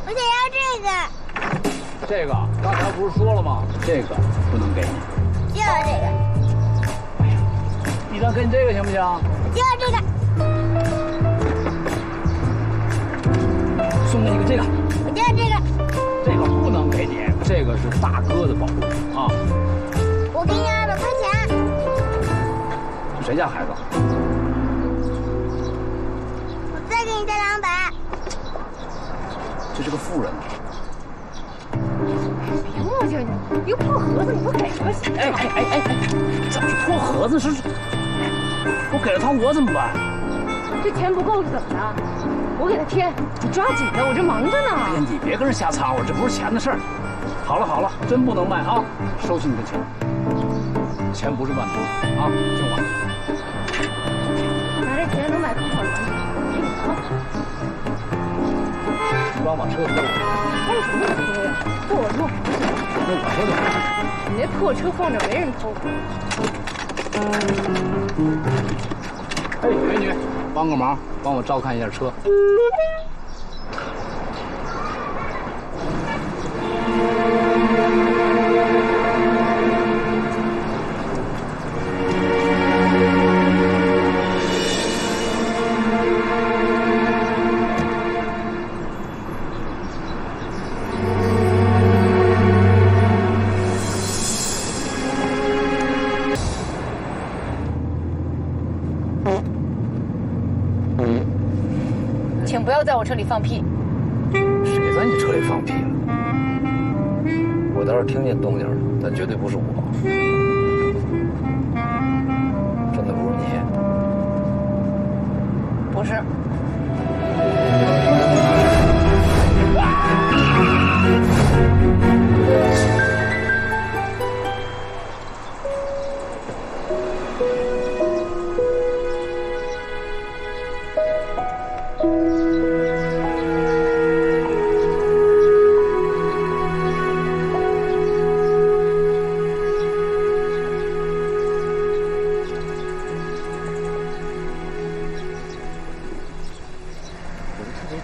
我想要这个。这个刚才不是说了吗？这个不能给你。就要这个。哎呀，你再给你这个行不行？我就要这个。送给你个这个。我就要这个。这个不能给你，这个是大哥的宝物啊。我给你200块钱。是谁家孩子？我再给你加200。这是个富人。别磨叽，一个破盒子你不给他行？哎，怎么是破盒子？是，我给了他我怎么办？这钱不够是怎么着？我给他添，你抓紧的，我这忙着呢。哎呀，你别跟人瞎掺和，这不是钱的事儿。好了，真不能卖啊！收起你的钱，钱不是万多啊，听我。拿这钱能买更好的玩具，给你吗？你帮我把车拖了。开什么车呀？坐我坐。那我说的。你那破车放这没人偷。哎，美女，帮个忙，帮我照看一下车。请不要在我车里放屁。谁在你车里放屁了？我倒是听见动静了，但绝对不是我。真的不是你？不是。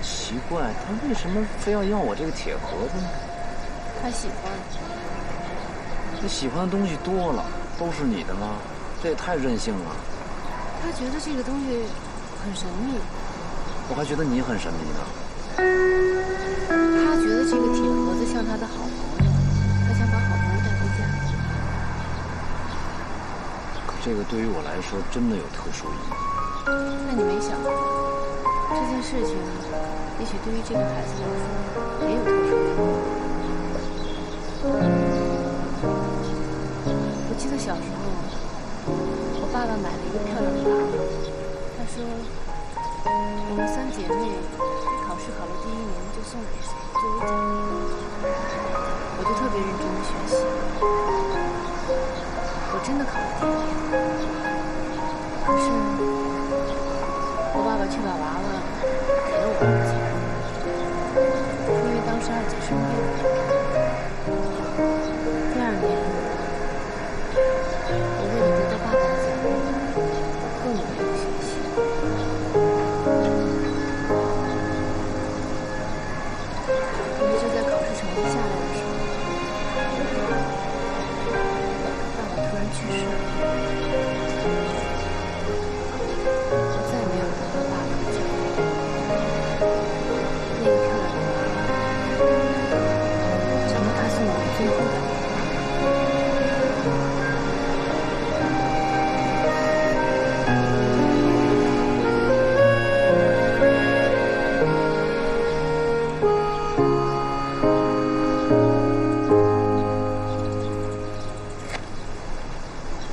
奇怪，他为什么非要我这个铁盒子呢？他喜欢。你喜欢的东西多了，都是你的吗？这也太任性了。他觉得这个东西很神秘。我还觉得你很神秘呢。他觉得这个铁盒子像他的好朋友，他想把好朋友带回家。可这个对于我来说真的有特殊意义。那你没想过，这件事情也许对于这个孩子来说也有特殊意义。我记得小时候，我爸爸买了一个漂亮的娃娃，他说我们3姐妹考试考了第1名就送给谁作为奖励。我就特别认真的学习，我真的考了第1名。可是我爸爸却把娃娃给了我儿子，因为当时2姐生病了。第2年，我为了得到爸爸的奖励，更努力的学习。可是就在考试成绩下来的时候，爸爸突然去世了。我再也没有得到爸爸的奖励。那个漂亮的娃娃成了他送我最后的礼物。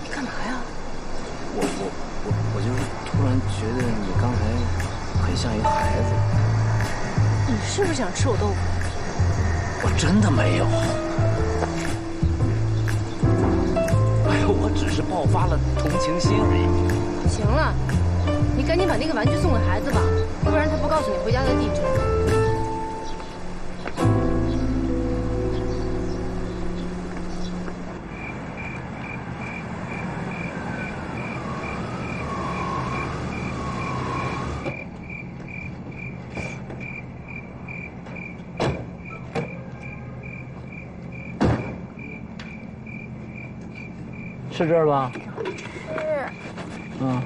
你干嘛呀？我就是突然觉得你刚才很像一个孩子。你是不是想吃我豆腐？我真的没有。哎呦，我只是爆发了同情心而已。行了，你赶紧把那个玩具送给孩子吧，不然他不告诉你回家的地址。是这儿吧？是。嗯。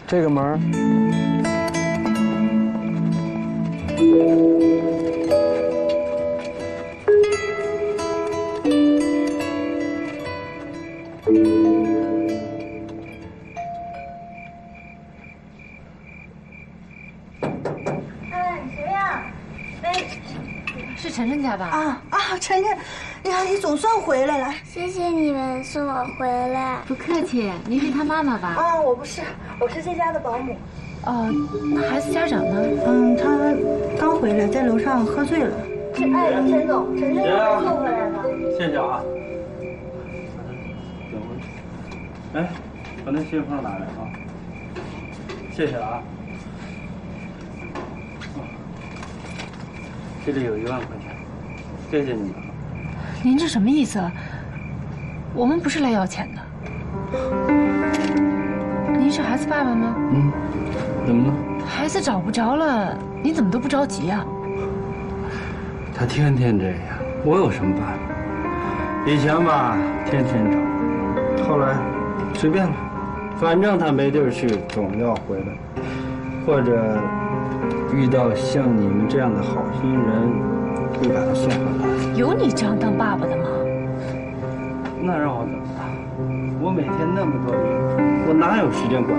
这个门儿。谁呀？哎，是晨晨家吧？晨晨，呀，你总算回来了。谢谢你们送我回来。不客气，您是他妈妈吧？我不是，我是这家的保姆。哦，那孩子家长呢？他刚回来，在楼上喝醉了。哎，陈总，晨晨又送回来了。谢谢啊。哎，把那信封拿来啊！谢谢啊。这里有1万块钱，谢谢你们。您这什么意思？我们不是来要钱的。您是孩子爸爸吗？怎么了？孩子找不着了，你怎么都不着急啊？他天天这样，我有什么办法？以前吧，天天找，后来随便了，反正他没地儿去，总要回来，或者遇到像你们这样的好心人，会把他送回来。有你这样当爸爸的吗？那让我怎么办？我每天那么多人，我哪有时间管？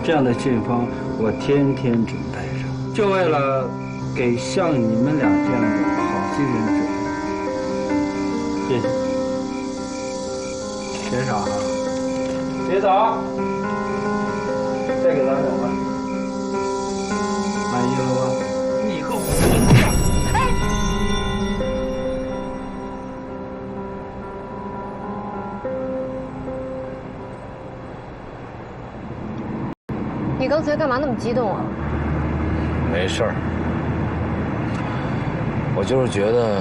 这样的信封，我天天准备着，就为了给像你们俩这样的好心人准备。谢谢。别傻啊！别走，再给咱2万，满意了吗？你和我分家。你刚才干嘛那么激动啊？没事儿，我就是觉得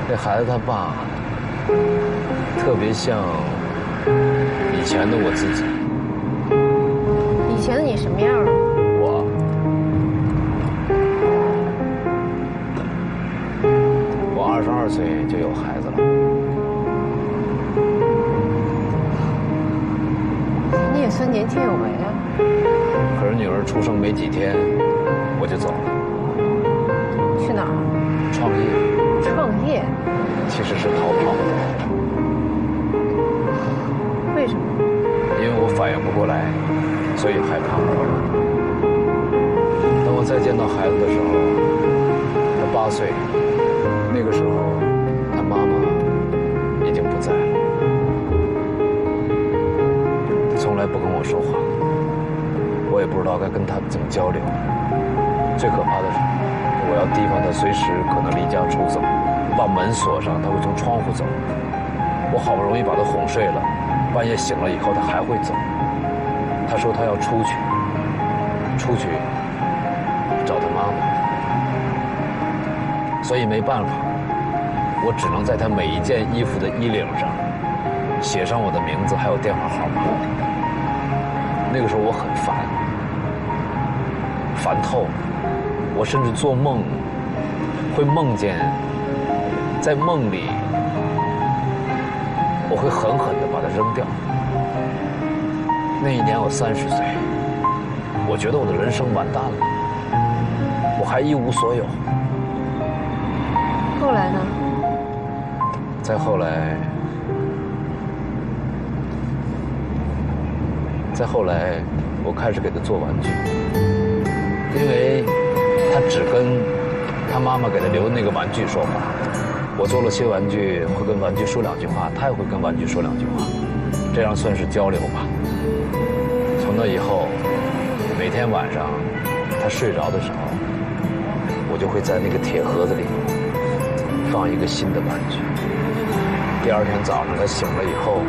这孩子他爸特别像以前的我自己。以前的你什么样啊？我22岁就有孩子了。你也算年轻有为啊。可是女儿出生没几天，我就走了。去哪儿？创业。创业？其实是逃跑的。为什么？因为我反应不过来，所以害怕。当我再见到孩子的时候，他8岁，那个时候他妈妈已经不在了。他从来不跟我说话，我也不知道该跟他怎么交流。最可怕的是，我要提防他随时可能离家出走，把门锁上，他会从窗户走。我好不容易把他哄睡了，半夜醒了以后他还会走。他说他要出去找他妈妈，所以没办法，我只能在他每一件衣服的衣领上写上我的名字还有电话号码。那个时候我很烦透了，我甚至做梦会梦见，在梦里我会狠狠地把它扔掉。那一年我30岁，我觉得我的人生完蛋了，我还一无所有。后来呢？再后来，我开始给他做玩具，因为他只跟他妈妈给他留的那个玩具说话。我做了些玩具，会跟玩具说2句话，他也会跟玩具说2句话，这样算是交流吧。从那以后，每天晚上他睡着的时候，我就会在那个铁盒子里放一个新的玩具。第2天早上他醒了以后，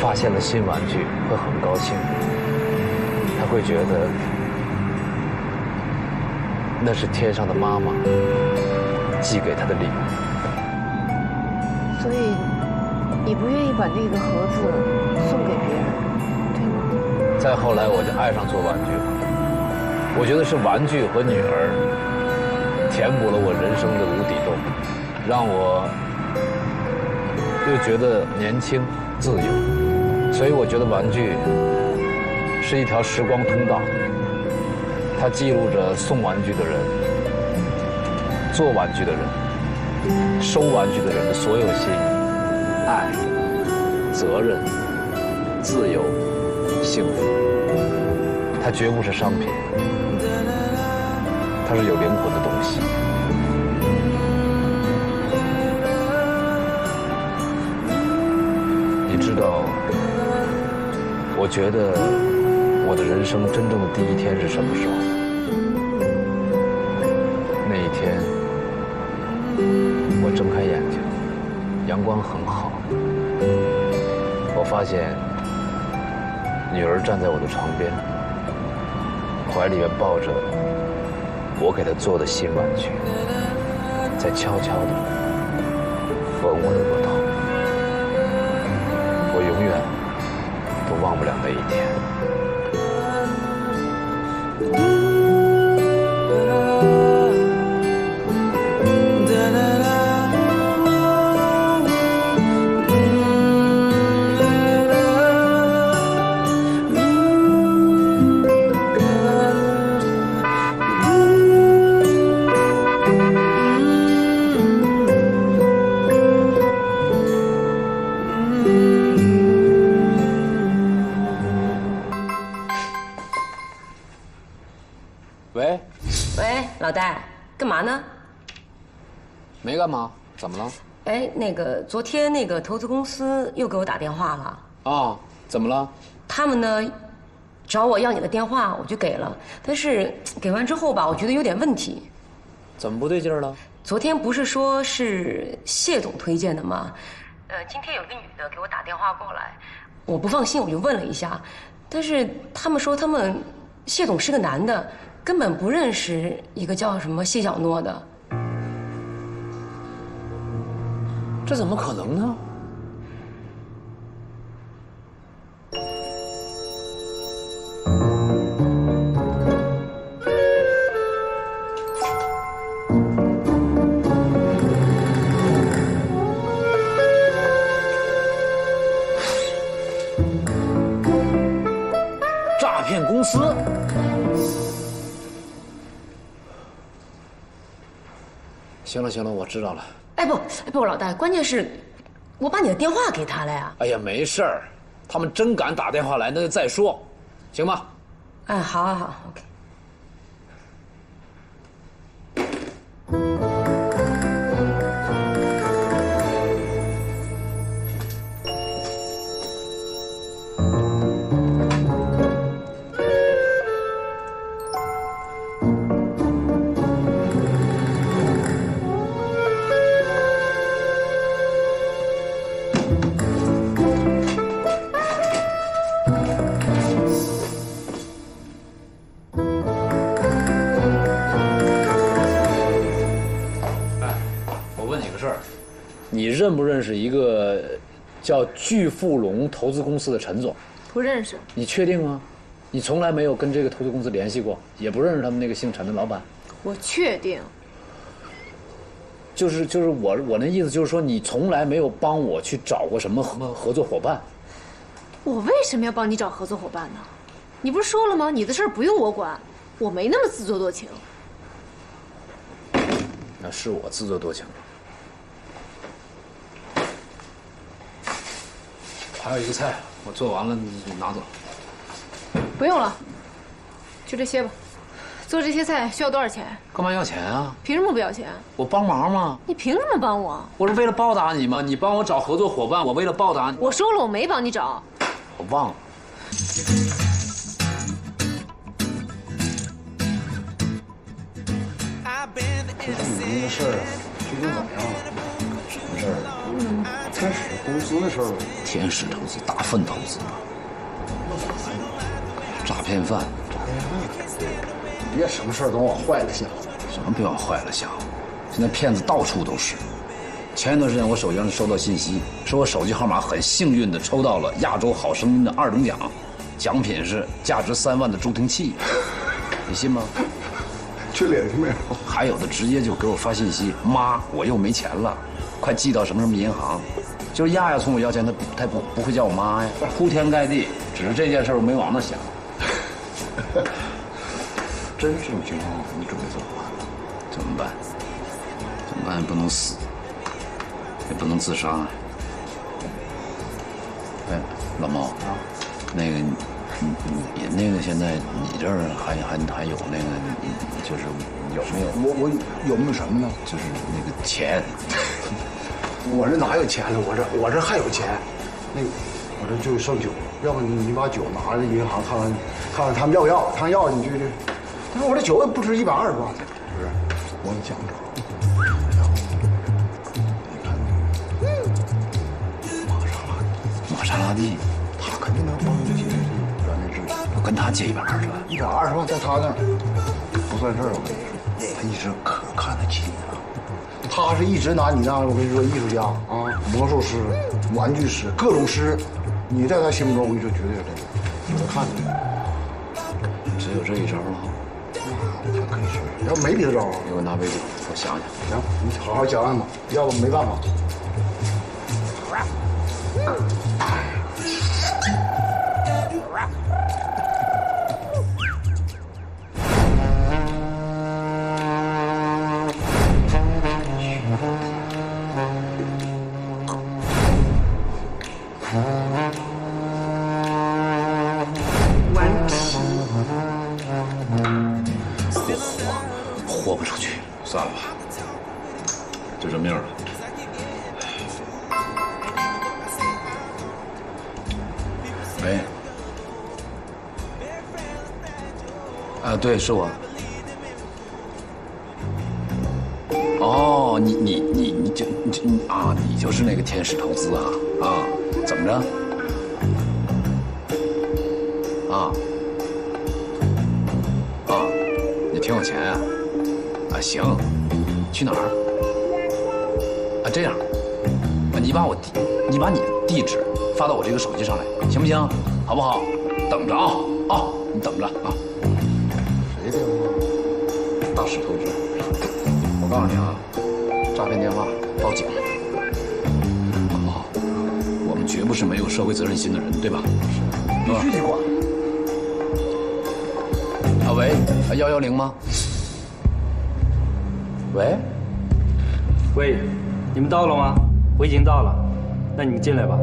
发现了新玩具，会很高兴。他会觉得那是天上的妈妈寄给他的礼物。所以你不愿意把那个盒子送给别人，对吗？再后来我就爱上做玩具了。我觉得是玩具和女儿填补了我人生的无底洞，让我又觉得年轻自由。所以我觉得玩具是一条时光通道，它记录着送玩具的人、做玩具的人、收玩具的人的所有心、爱、责任、自由、幸福。它绝不是商品，它是有灵魂的东西。你知道，我觉得我的人生真正的第一天是什么时候？那一天，我睁开眼睛，阳光很好，我发现女儿站在我的床边，怀里面抱着我给她做的新玩具，在悄悄地吻我的额头。我永远都忘不了那一天。喂，喂，老戴，干嘛呢？没干嘛，怎么了？哎，昨天投资公司又给我打电话了。啊，怎么了？他们呢，找我要你的电话，我就给了。但是给完之后吧，我觉得有点问题。怎么不对劲儿了？昨天不是说是谢总推荐的吗？今天有个女的给我打电话过来，我不放心，我就问了一下，但是他们说谢总是个男的。根本不认识一个叫什么谢小诺的，这怎么可能呢？诈骗公司。行了行了，我知道了。哎不，老大，关键是，我把你的电话给他了呀。哎呀，没事儿，他们真敢打电话来，那就再说，行吗？哎，好 ，OK。你认不认识一个叫巨富隆投资公司的陈总？不认识。你确定吗？你从来没有跟这个投资公司联系过，也不认识他们那个姓陈的老板？我确定。就是我那意思就是说，你从来没有帮我去找过什么合作伙伴。我为什么要帮你找合作伙伴呢？你不是说了吗？你的事儿不用我管，我没那么自作多情。那是我自作多情了。还有一个菜，我做完了，你拿走。不用了，就这些吧。做这些菜需要多少钱？干嘛要钱啊？凭什么不要钱？我帮忙吗？你凭什么帮我？我是为了报答你吗？你帮我找合作伙伴，我为了报答你。我说了，我没帮你找。我忘了。你那个事儿最近怎么样了？什么事儿？天使公司的事儿。天使投资，大粪投资，诈骗犯。别什么事儿都往坏了想。什么别往坏了想？现在骗子到处都是。前一段时间我手机上收到信息，说我手机号码很幸运的抽到了亚洲好声音的2等奖，奖品是价值3万的助听器，你信吗？去联系没有？还有的直接就给我发信息，妈，我又没钱了，快寄到什么什么银行。就是亚亚从我要钱，他不会叫我妈呀，铺天盖地。只是这件事我没往那想。真这种情况，你准备怎么办？怎么办？怎么办？也不能死，也不能自杀呀。哎，老毛啊，那个你那个现在你这儿还有那个，就是有没有？我有没有什么呢？就是那个钱。我这哪有钱了？我这还有钱，那个我这就剩酒，要不你把酒拿着银行看看他们要不要，他们要你去。但是我这酒也不值120万，是不是？我给你讲着，你看，玛莎拉蒂，他肯定能帮你解决这燃眉之急。我跟他借120万，120万在他那儿不算事儿，我跟你说，他一直可看得起你了。他是一直拿你那，我跟你说，艺术家啊，魔术师、玩具师，各种师，你在他心目中，我跟你说，绝对是这个，我看着你。只有这一招了。他可以是，要没别的招，给我拿杯酒，我想想。行，你好好讲案吧，要不没办法。豁不出去，算了吧，就这命了。喂，啊，对，是我。哦，你就是那个天使投资啊？怎么着？你挺有钱啊？行，去哪儿？这样，你把你的地址发到我这个手机上来，行不行？好不好？等着啊！你等着啊！谁电话？大使投资。我告诉你啊，诈骗电话报警，好不好？我们绝不是没有社会责任心的人，对吧？是，必须得管。喂，110吗？喂，你们到了吗？我已经到了，那你们进来吧。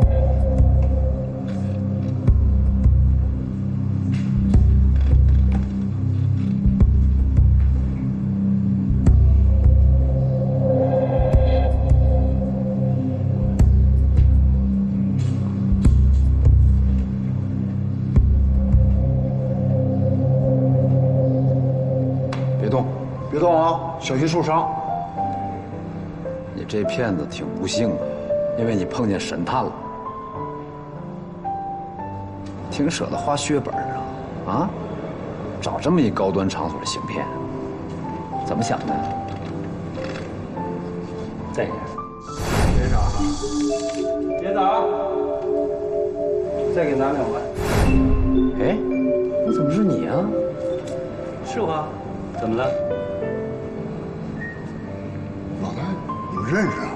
别动啊，小心受伤。你这骗子挺不幸的，因为你碰见神探了。挺舍得花血本啊！找这么一高端场所行骗，怎么想的？再见。别走，别走，再给拿2万。哎，那怎么是你啊？是我，怎么了？老大，你们认识啊？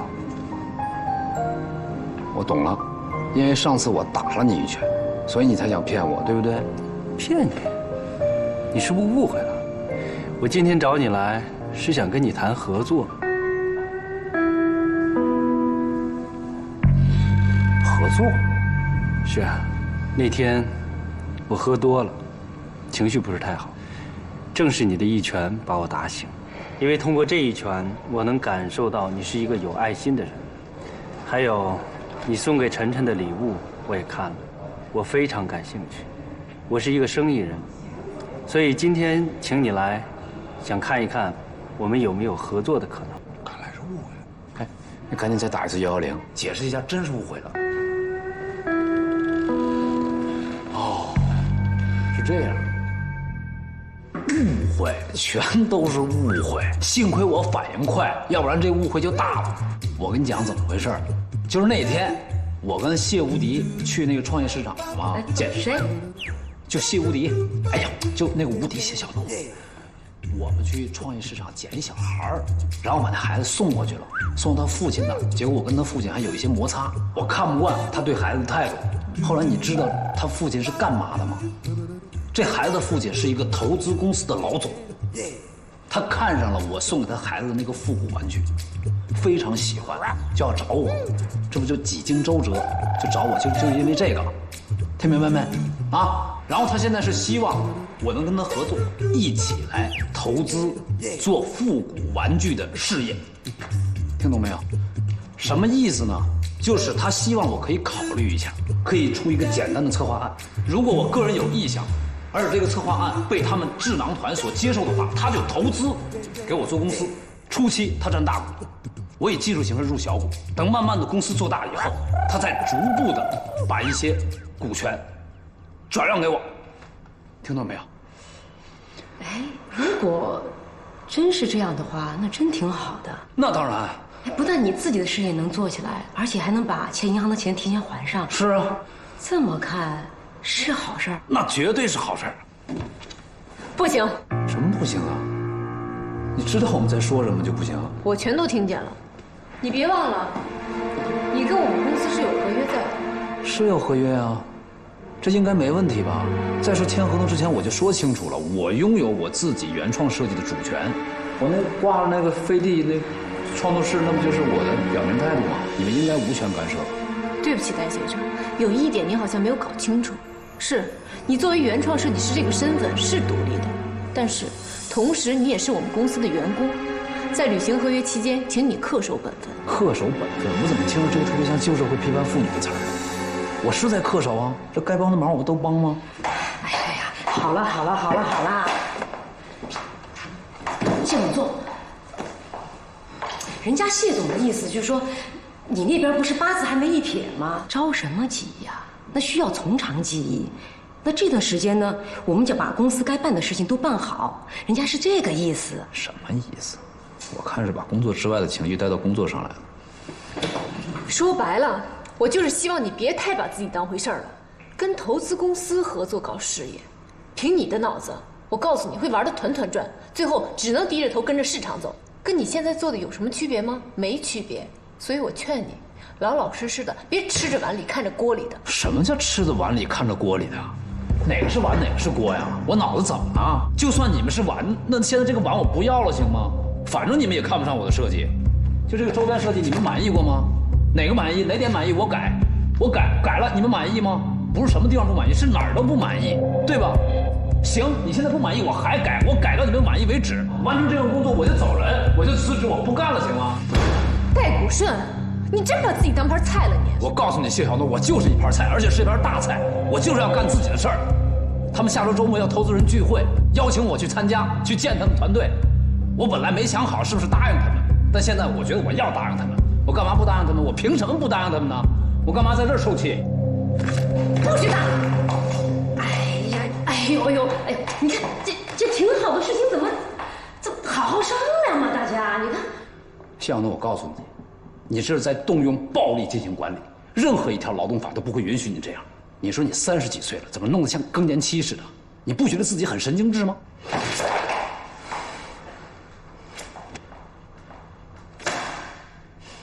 我懂了，因为上次我打了你一拳，所以你才想骗我，对不对？骗你？你是不是误会了？我今天找你来是想跟你谈合作。合作？是啊，那天我喝多了，情绪不是太好，正是你的一拳把我打醒。因为通过这一拳，我能感受到你是一个有爱心的人。还有，你送给晨晨的礼物我也看了，我非常感兴趣。我是一个生意人，所以今天请你来，想看一看我们有没有合作的可能。看来是误会了。哎，你赶紧再打一次110，解释一下，真是误会了。哦，是这样。误会，全都是误会。幸亏我反应快，要不然这误会就大了。我跟你讲怎么回事，就是那天我跟谢无敌去那个创业市场嘛，谁？就谢无敌。哎呀，就那个无敌谢小龙。我们去创业市场捡一小孩儿，然后把那孩子送过去了，送到他父亲那儿。结果我跟他父亲还有一些摩擦，我看不惯他对孩子的态度。后来你知道他父亲是干嘛的吗？这孩子的父亲是一个投资公司的老总，他看上了我送给他孩子的那个复古玩具，非常喜欢，就要找我，这不就几经周折就找我，就因为这个，听明白没？啊！然后他现在是希望我能跟他合作，一起来投资做复古玩具的事业，听懂没有？什么意思呢？就是他希望我可以考虑一下，可以出一个简单的策划案。如果我个人有意向，而且这个策划案被他们智囊团所接受的话，他就投资给我做公司。初期他占大股，我以技术形式入小股，等慢慢的公司做大以后，他再逐步的把一些股权转让给我，听到没有？哎，如果真是这样的话，那真挺好的。那当然。不但你自己的事业能做起来，而且还能把欠银行的钱提前还上。是啊，这么看是好事儿。那绝对是好事儿。不行，什么不行啊？你知道我们在说什么就不行？我全都听见了。你别忘了，你跟我们公司是有合约在的。是有合约啊，这应该没问题吧？再说签合同之前我就说清楚了，我拥有我自己原创设计的主权。我那挂了那个飞地那创作室，那不就是我的表明态度吗？你们应该无权干涉。对不起，戴先生，有一点你好像没有搞清楚，是你作为原创设计师这个身份是独立的，但是同时你也是我们公司的员工，在履行合约期间，请你恪守本分。恪守本分？我怎么听着这个特别像旧社会批判妇女的词儿？我是在恪守啊，这该帮的忙我不都帮吗？哎呀，好了，这么做。人家谢总的意思就是说，你那边不是八字还没一撇吗？着什么急呀？那需要从长计议。那这段时间呢，我们就把公司该办的事情都办好。人家是这个意思。什么意思？我看是把工作之外的情绪带到工作上来了。说白了，我就是希望你别太把自己当回事儿了，跟投资公司合作搞事业，凭你的脑子，我告诉你会玩得团团转，最后只能低着头跟着市场走。跟你现在做的有什么区别吗？没区别。所以我劝你，老老实实的，别吃着碗里看着锅里的。什么叫吃着碗里看着锅里的？哪个是碗，哪个是锅呀？我脑子怎么了？就算你们是碗，那现在这个碗我不要了行吗？反正你们也看不上我的设计，就这个周边设计，你们满意过吗？哪个满意？哪点满意？我改了，你们满意吗？不是什么地方不满意，是哪儿都不满意，对吧？行，你现在不满意，我还改，我改到你们满意为止。完成这份工作我就走人，我就辞职，我不干了，行吗？戴古顺，你真把自己当盘菜了你！我告诉你，谢小诺，我就是一盘菜，而且是一盘大菜。我就是要干自己的事儿。他们下周周末要投资人聚会，邀请我去参加，去见他们团队。我本来没想好是不是答应他们，但现在我觉得我要答应他们。我干嘛不答应他们？我凭什么不答应他们呢？我干嘛在这儿受气？不许打！哎呦，你看这挺好的事情，怎么好好商量嘛，大家，你看。谢小诺，我告诉你，你这是在动用暴力进行管理，任何一条劳动法都不会允许你这样。你说你30几岁了，怎么弄得像更年期似的？你不觉得自己很神经质吗？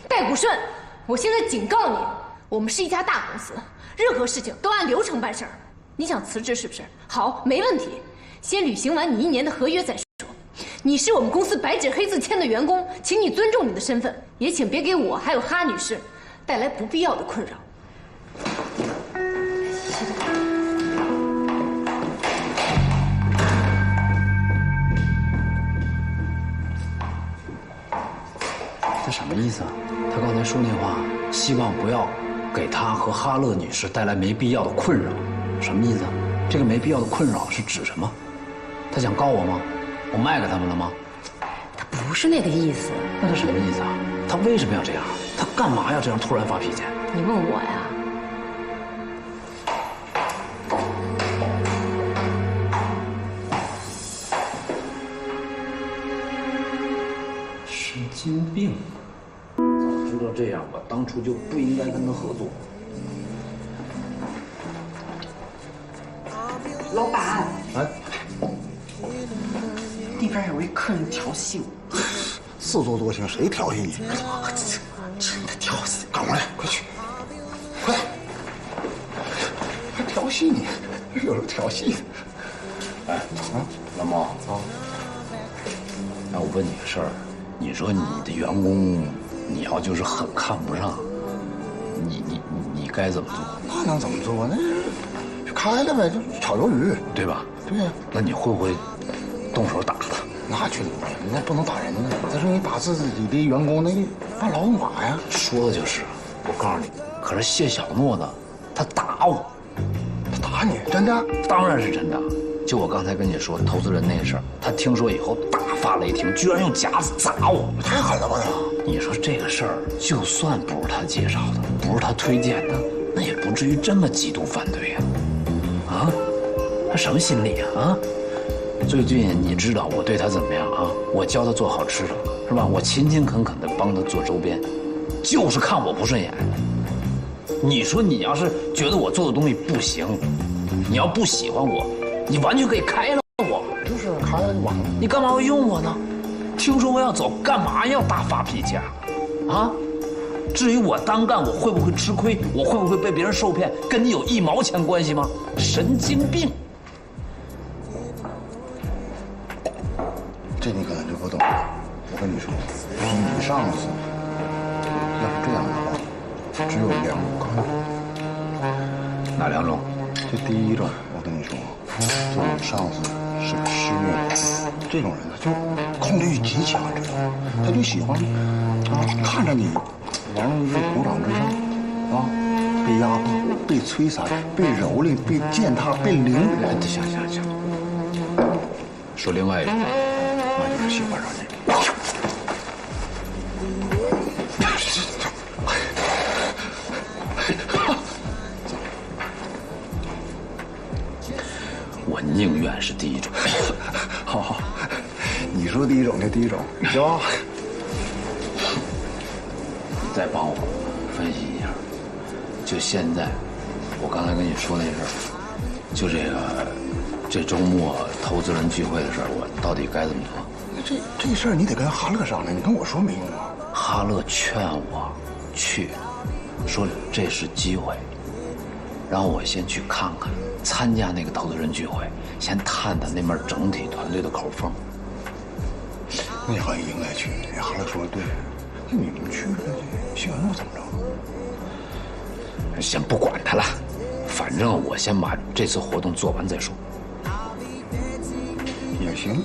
戴古顺，我现在警告你，我们是一家大公司，任何事情都按流程办事儿。你想辞职是不是？好，没问题，先履行完你1年的合约再说。你是我们公司白纸黑字签的员工，请你尊重你的身份，也请别给我还有哈女士带来不必要的困扰。他什么意思啊？他刚才说那话，希望不要给他和哈勒女士带来没必要的困扰，什么意思啊？这个没必要的困扰是指什么？他想告我吗？我卖给他们了吗？他不是那个意思。那他什么意思啊？他为什么要这样？他干嘛要这样突然发脾气？你问我呀？神经病！早知道这样，我当初就不应该跟他合作。老板，哎，那边有一客人调戏我，自作多情，谁调戏你？真的调戏！赶过来，快去，快！还调戏你？有人调戏的？哎，老毛啊，那我问你个事儿，你说你的员工，你要就是很看不上，你该怎么做？那能怎么做呢？就开了呗，就炒鱿鱼，对吧？对呀。那你会不会动手打他？那去不了，那不能打人呢。再说你打自己的员工，那犯劳动法呀。说的就是，我告诉你，可是谢小诺呢，他打我，他打你，真的？当然是真的。就我刚才跟你说投资人那个事儿，他听说以后大发雷霆，居然用夹子砸我，太狠了吧他！你说这个事儿，就算不是他介绍的，不是他推荐的，那也不至于这么极度反对呀。啊，他什么心理啊？最近你知道我对他怎么样啊？我教他做好吃的，是吧？我勤勤恳恳地帮他做周边，就是看我不顺眼。你说你要是觉得我做的东西不行，你要不喜欢我，你完全可以开了我。就是开了就完了。你干嘛要用我呢？听说我要走，干嘛要大发脾气啊？啊？至于我单干，我会不会吃亏，我会不会被别人受骗，跟你有1毛钱关系吗？神经病！这你可能就不懂了。我跟你说，你上司要是这样的话，只有2种。哪2种？这第一种，我跟你说，就是你上司是个施虐狂，这种人他就控制欲极强，知道吗？他就喜欢看着你完了是股掌之上啊，被压迫、被摧残、被蹂躏、被践踏、被凌辱。行，说另外一种，那就是喜欢上你。我宁愿是第一种。好，你说第一种就第一种，行吧？你再帮我分析一下，就现在，我刚才跟你说那事儿，就这周末投资人聚会的事儿，我到底该怎么做？这事儿你得跟哈乐商量，你跟我说没用啊。哈乐劝我去，说这是机会，让我先去看看，参加那个投资人聚会，先探探那边整体团队的口风。那你好像应该去，哈乐说的对，那你不去了，谢小诺怎么着？先不管他了，反正我先把这次活动做完再说。也行。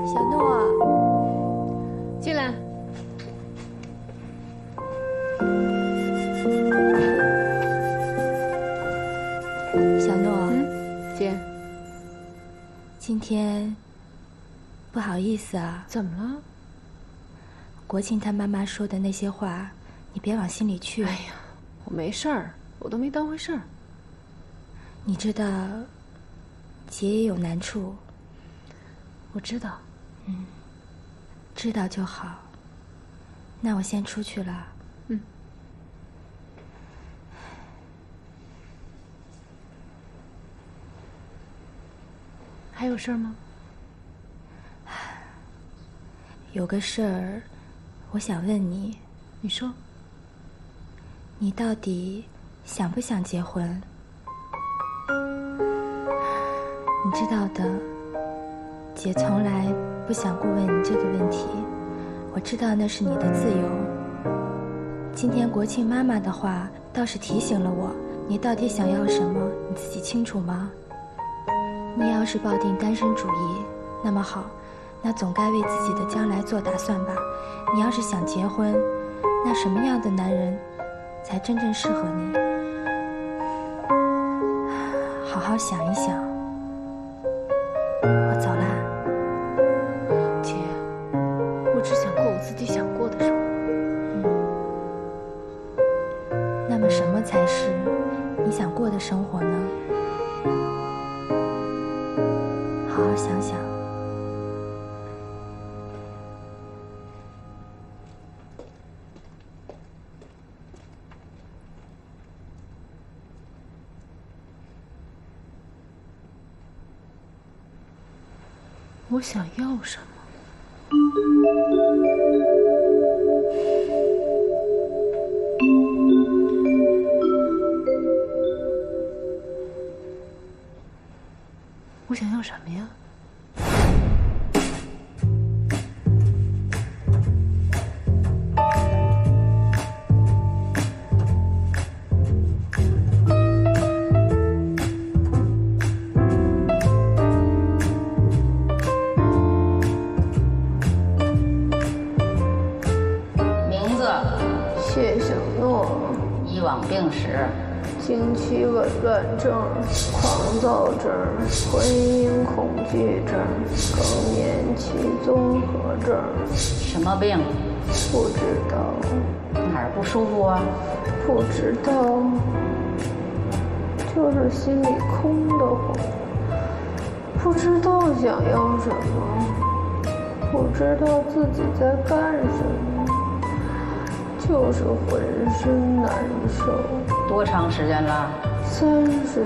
小诺，进来。小诺，姐，今天不好意思啊。怎么了？国庆他妈妈说的那些话，你别往心里去。哎呀，我没事儿，我都没当回事儿。你知道，姐也有难处。我知道。知道就好。那我先出去了。还有事儿吗？有个事儿，我想问你。你说。你到底想不想结婚？你知道的，姐从来不想过问你这个问题。我知道那是你的自由。今天国庆妈妈的话倒是提醒了我，你到底想要什么，你自己清楚吗？你要是抱定单身主义，那么好，那总该为自己的将来做打算吧。你要是想结婚，那什么样的男人才真正适合你？好好想一想。我走啦。姐，我只想过我自己想过的生活。那么什么才是你想过的生活呢？好好想想。我想要什么？我想要什么呀？名字：谢小诺。以往病史：经期紊乱症、狂躁症、婚姻恐惧症、更年期综合症。什么病？不知道。哪儿不舒服啊？不知道，就是心里空得慌，不知道想要什么，不知道自己在干什么，就是浑身难受。多长时间了？30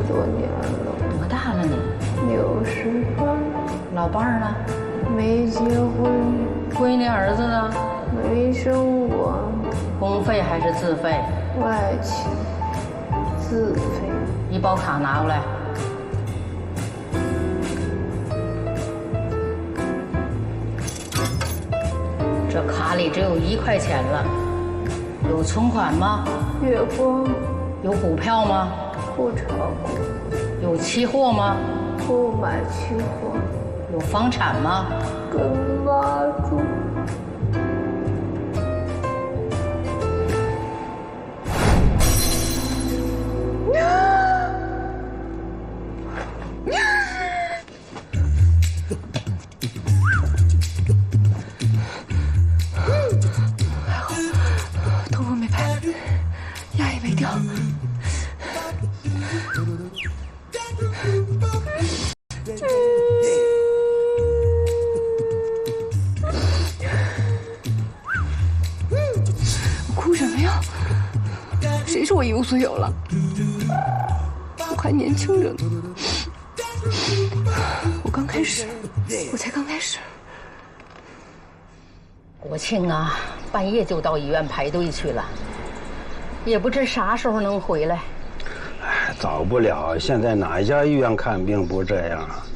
多年了。多大了你？68。老伴儿呢？没结婚。闺女儿子呢？没生过。公费还是自费？外勤，自费。医保卡拿过来。这卡里只有1块钱了，有存款吗？月光。有股票吗？不炒股。有期货吗？不买期货。有房产吗？跟妈住。头发没拍，牙也没掉。哭什么呀？谁说我一无所有了？我还年轻着呢。我刚开始，我才刚开始。国庆啊，半夜就到医院排队去了，也不知啥时候能回来。哎，早不了，现在哪家医院看病不这样啊？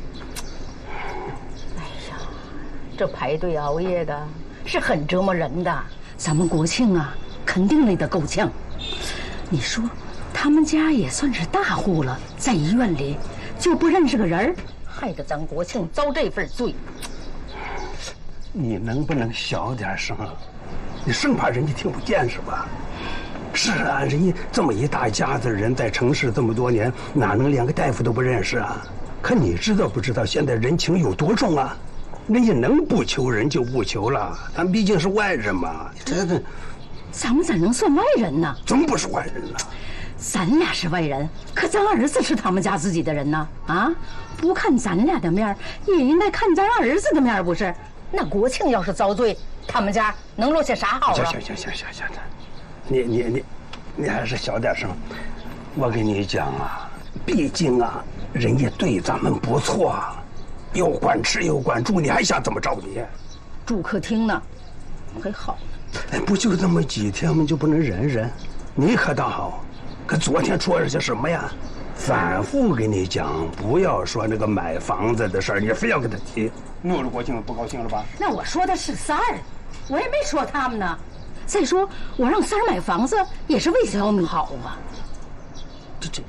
哎呀，这排队熬夜的是很折磨人的。咱们国庆啊，肯定累得够呛。你说，他们家也算是大户了，在医院里就不认识个人，害得咱国庆遭这份罪。你能不能小点声？你生怕人家听不见是吧？是啊，人家这么一大家子人在城市这么多年，哪能连个大夫都不认识啊？可你知道不知道现在人情有多重啊？人家能不求人就不求了，咱毕竟是外人嘛。这个，咱们咋能算外人呢？怎么不是外人呢？咱俩是外人，可咱儿子是他们家自己的人呢。啊，不看咱俩的面，也应该看咱儿子的面，不是？那国庆要是遭罪，他们家能落下啥好啊？行，你还是小点声。我跟你讲啊，毕竟啊，人家对咱们不错，有管吃有管住，你还想怎么着你？住客厅呢，还好呢。哎，不就这么几天吗？就不能忍忍？你可倒好，可昨天说了些什么呀？反复跟你讲，不要说那个买房子的事儿，你非要跟他提。弄着国庆不高兴了吧？那我说的是三儿，我也没说他们呢。再说我让三儿买房子也是为小米好啊。这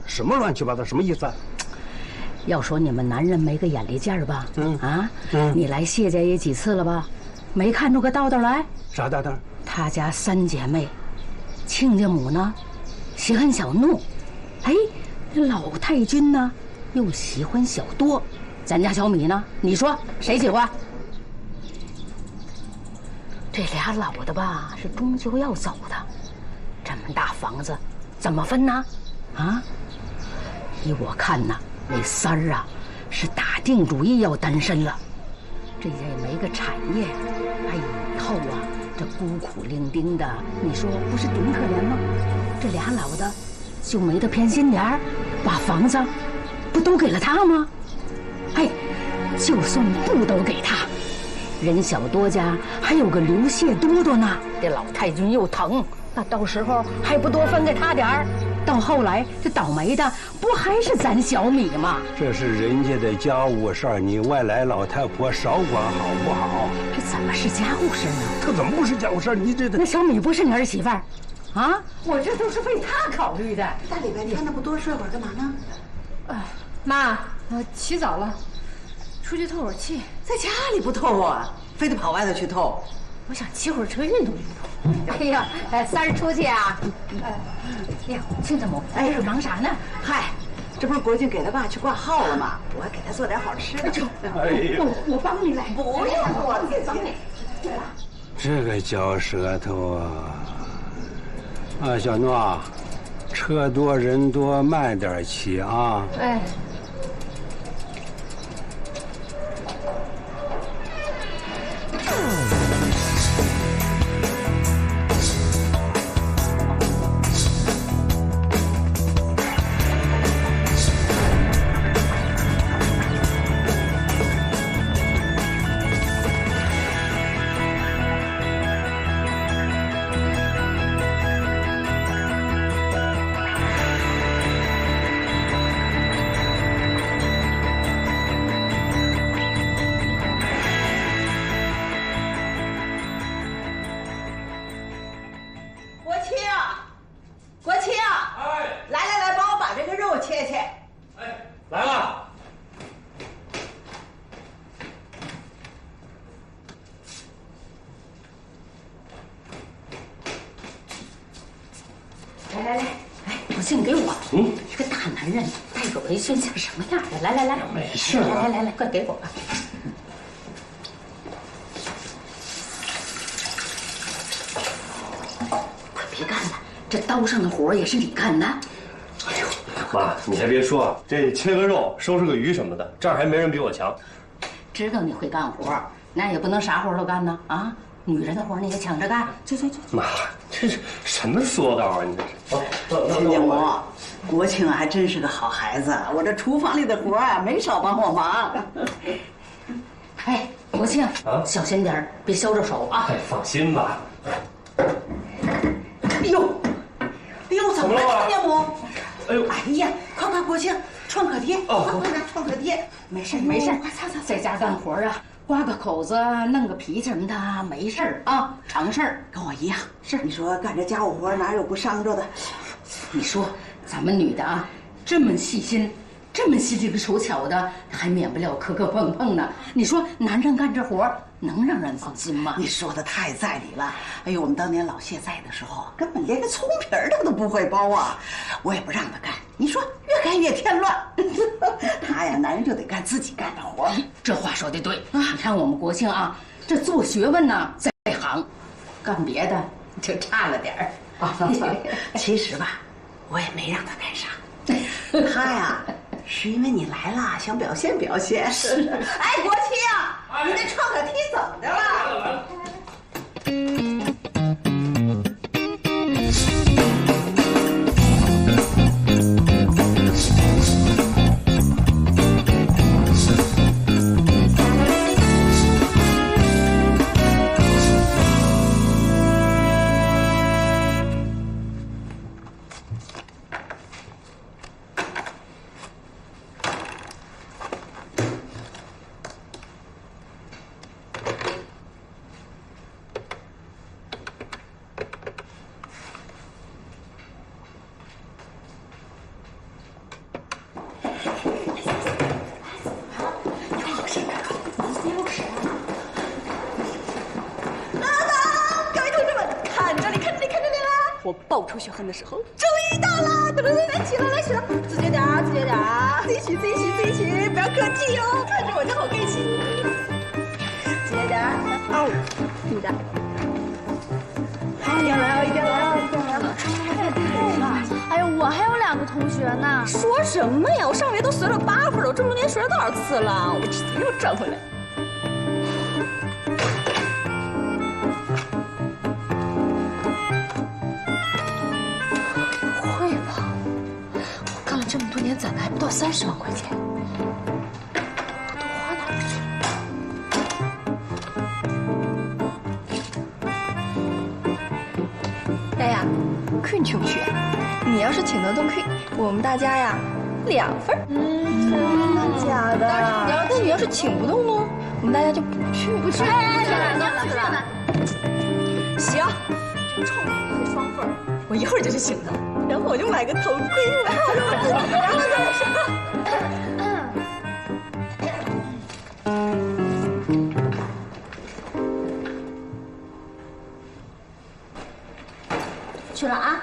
什么乱七八糟？什么意思啊？要说你们男人没个眼力见儿吧？你来谢家也几次了吧？没看出个道道来？啥道道？他家3姐妹，亲家母呢喜欢小诺，哎，老太君呢又喜欢小多，咱家小米呢？你说谁喜欢？这俩老的吧，是终究要走的。这么大房子，怎么分呢？啊？依我看呢，那三儿啊，是打定主意要单身了。这家也没个产业，哎，以后啊，这孤苦伶仃的，你说不是顶可怜吗？这俩老的就没得偏心点儿，把房子不都给了他吗？哎，就算不都给他，任小多家还有个刘谢多多呢。这老太君又疼，那到时候还不多分给他点儿？到后来这倒霉的不还是咱小米吗？这是人家的家务事儿，你外来老太婆少管好不好？这怎么是家务事呢？这怎么不是家务事？你这那小米不是你儿媳妇儿，啊？我这都是为她考虑的。大礼拜天的不多睡会儿干嘛呢？妈，起早了，出去透会儿气。在家里不透啊，非得跑外头去透。我想骑会儿车运动运动。哎呀，三儿出去啊？哎呀，亲家母，这是忙啥呢？嗨，这不是国庆给他爸去挂号了吗？我还给他做点好吃的。哎呀，我帮你来。不用，我自己帮你。这个嚼舌头啊！小诺，车多人多，慢点骑啊。哎。信给我。这个大男人带个围裙像什么样的？来，没事。来，快给我吧。快别干了，这刀上的活也是你干的。哎呦，妈，你还别说，这切个肉、收拾个鱼什么的，这儿还没人比我强。知道你会干活，那也不能啥活都干呢啊！女人的活你也抢着干，去。妈，这是什么说道啊？你这是。亲家母，国庆还真是个好孩子，我这厨房里的活啊没少帮我忙。哎，国庆啊，小心点别削着手啊！哎，放心吧。哎呦，怎么了，亲家母？哎呀，快，国庆，创可贴，快拿创可贴。没事，快擦，在家干活啊。刮个口子，弄个皮什么的，没事啊，常事儿，跟我一样。是，你说干这家务活哪有不伤着的？你说咱们女的啊，这么细心，这么稀里手巧的，还免不了磕磕碰碰呢。你说男人干这活能让人放心吗？你说的太在理了。哎呦，我们当年老谢在的时候，根本连个葱皮儿他都不会包啊，我也不让他干。你说越干越添乱。他呀，男人就得干自己干的活。这话说的对啊！你看我们国庆啊，这做学问呢在行，干别的就差了点儿啊。其实吧，我也没让他干啥。他呀，是因为你来了，想表现表现。哎，国庆啊，你那创可贴怎么着了？我爆出血痕的时候终于到了！来起来，自觉点儿，自己洗，不要客气哦，看着我就好开心。自觉点儿，哦，你的，一定来！哎呦，我还有2个同学呢。说什么呀？我上学都随了8分了，我这么多年学了多少次了？我这又赚回来。这么多年攒的还不到30万块钱，都花哪儿去哎呀，Queen 去不去啊？你要是请得动 Queen， 我们大家呀2份。真的假的？那你要是请不动呢？我们大家就不去。不去。哎，行，这臭美可以双份，我一会儿就去请他，然后我就买个头盔，然后再上。去了啊。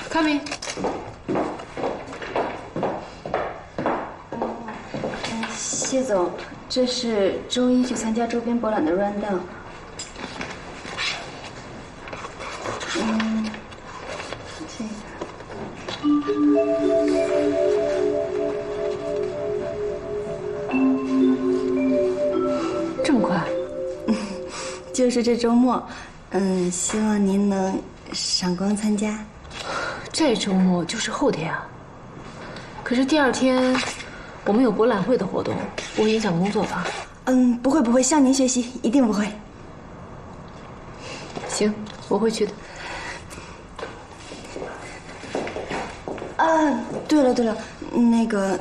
Coming。谢总，这是周一去参加周边博览的 rundown。这么快？就是这周末，希望您能赏光参加。这周末就是后天啊。可是第2天我们有博览会的活动，不会影响工作吧？不会不会，向您学习，一定不会。行，我会去的。啊，对了，那个，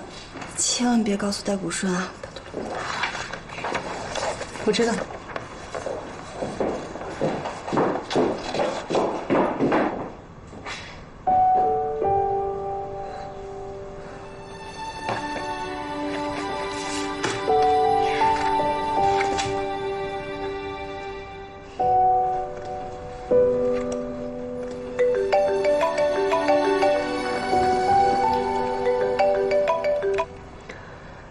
千万别告诉戴谷顺啊！我知道。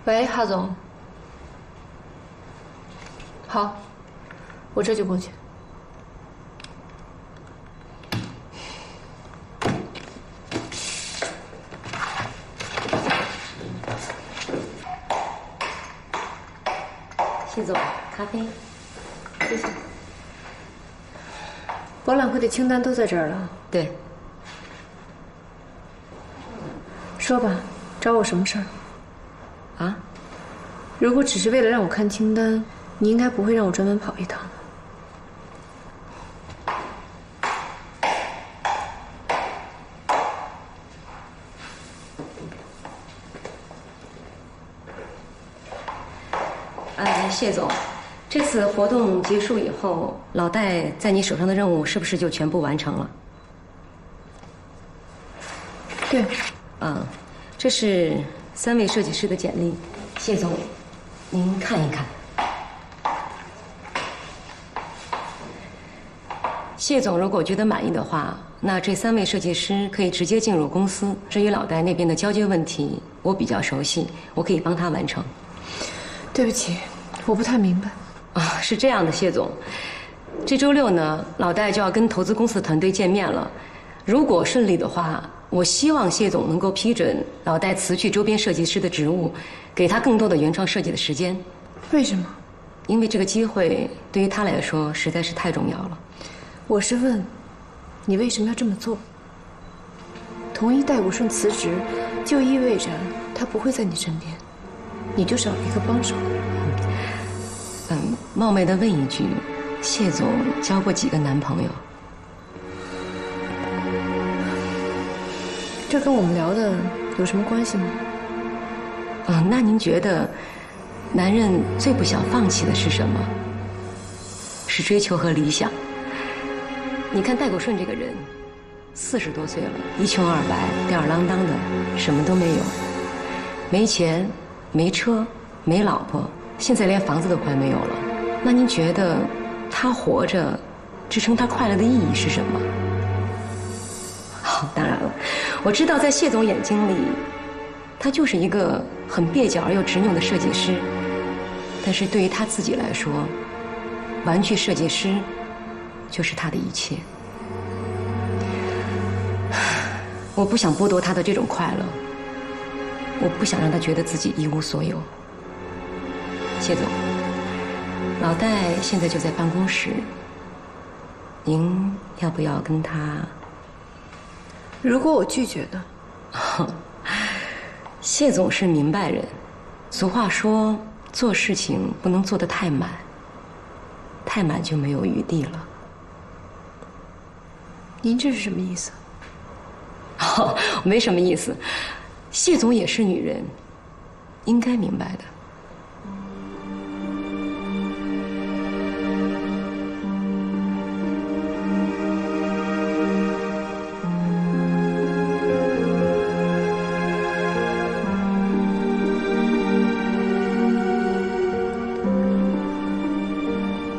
喂，哈总。好，我这就过去。谢总，咖啡。谢谢。博览会的清单都在这儿了。对。说吧，找我什么事儿？啊？如果只是为了让我看清单，你应该不会让我专门跑一趟。谢总，这次活动结束以后，老戴在你手上的任务是不是就全部完成了？对。这是3位设计师的简历，谢总，您看一看。谢总如果觉得满意的话，那这3位设计师可以直接进入公司。至于老戴那边的交接问题，我比较熟悉，我可以帮他完成。对不起，我不太明白。是这样的，谢总，这周6呢，老戴就要跟投资公司团队见面了。如果顺利的话，我希望谢总能够批准老戴辞去周边设计师的职务，给他更多的原创设计的时间。为什么？因为这个机会对于他来说实在是太重要了。我是问，你为什么要这么做？同意戴谷顺辞职，就意味着他不会在你身边，你就少了一个帮手。冒昧的问一句，谢总交过几个男朋友？这跟我们聊的有什么关系吗？那您觉得，男人最不想放弃的是什么？是追求和理想。你看戴谷顺这个人，40多岁了，一穷二白，吊儿郎当的，什么都没有，没钱，没车，没老婆，现在连房子都快没有了。那您觉得，他活着，支撑他快乐的意义是什么？当然了，我知道在谢总眼睛里，他就是一个很蹩脚而又执拗的设计师。但是对于他自己来说，玩具设计师就是他的一切。我不想剥夺他的这种快乐，我不想让他觉得自己一无所有。谢总，老戴现在就在办公室，您要不要跟他？如果我拒绝的，谢总是明白人，俗话说，做事情不能做得太满，太满就没有余地了。您这是什么意思？哦，没什么意思。谢总也是女人，应该明白的。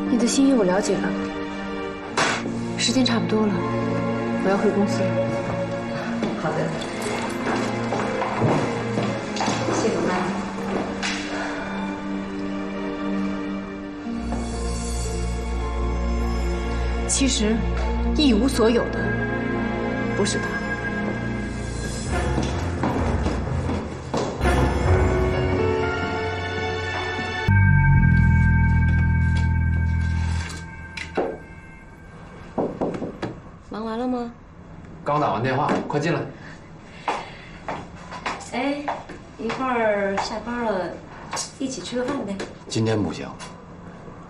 你的心意我了解了，时间差不多了，我要回公司了。好的，谢总妈。其实，一无所有的不是他。忙完了吗？刚打完电话，快进来。哎，一会儿下班了，一起吃个饭呗。今天不行，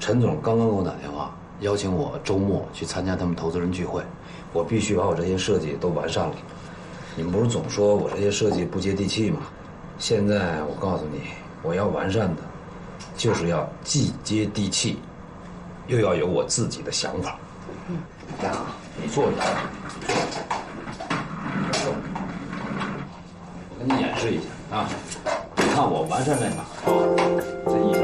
陈总刚刚给我打电话，邀请我周末去参加他们投资人聚会，我必须把我这些设计都完善了。你们不是总说我这些设计不接地气吗？现在我告诉你，我要完善的，就是要既接地气，又要有我自己的想法。来啊，你坐着。我给你演示一下啊，你看我完善在哪啊？这一招。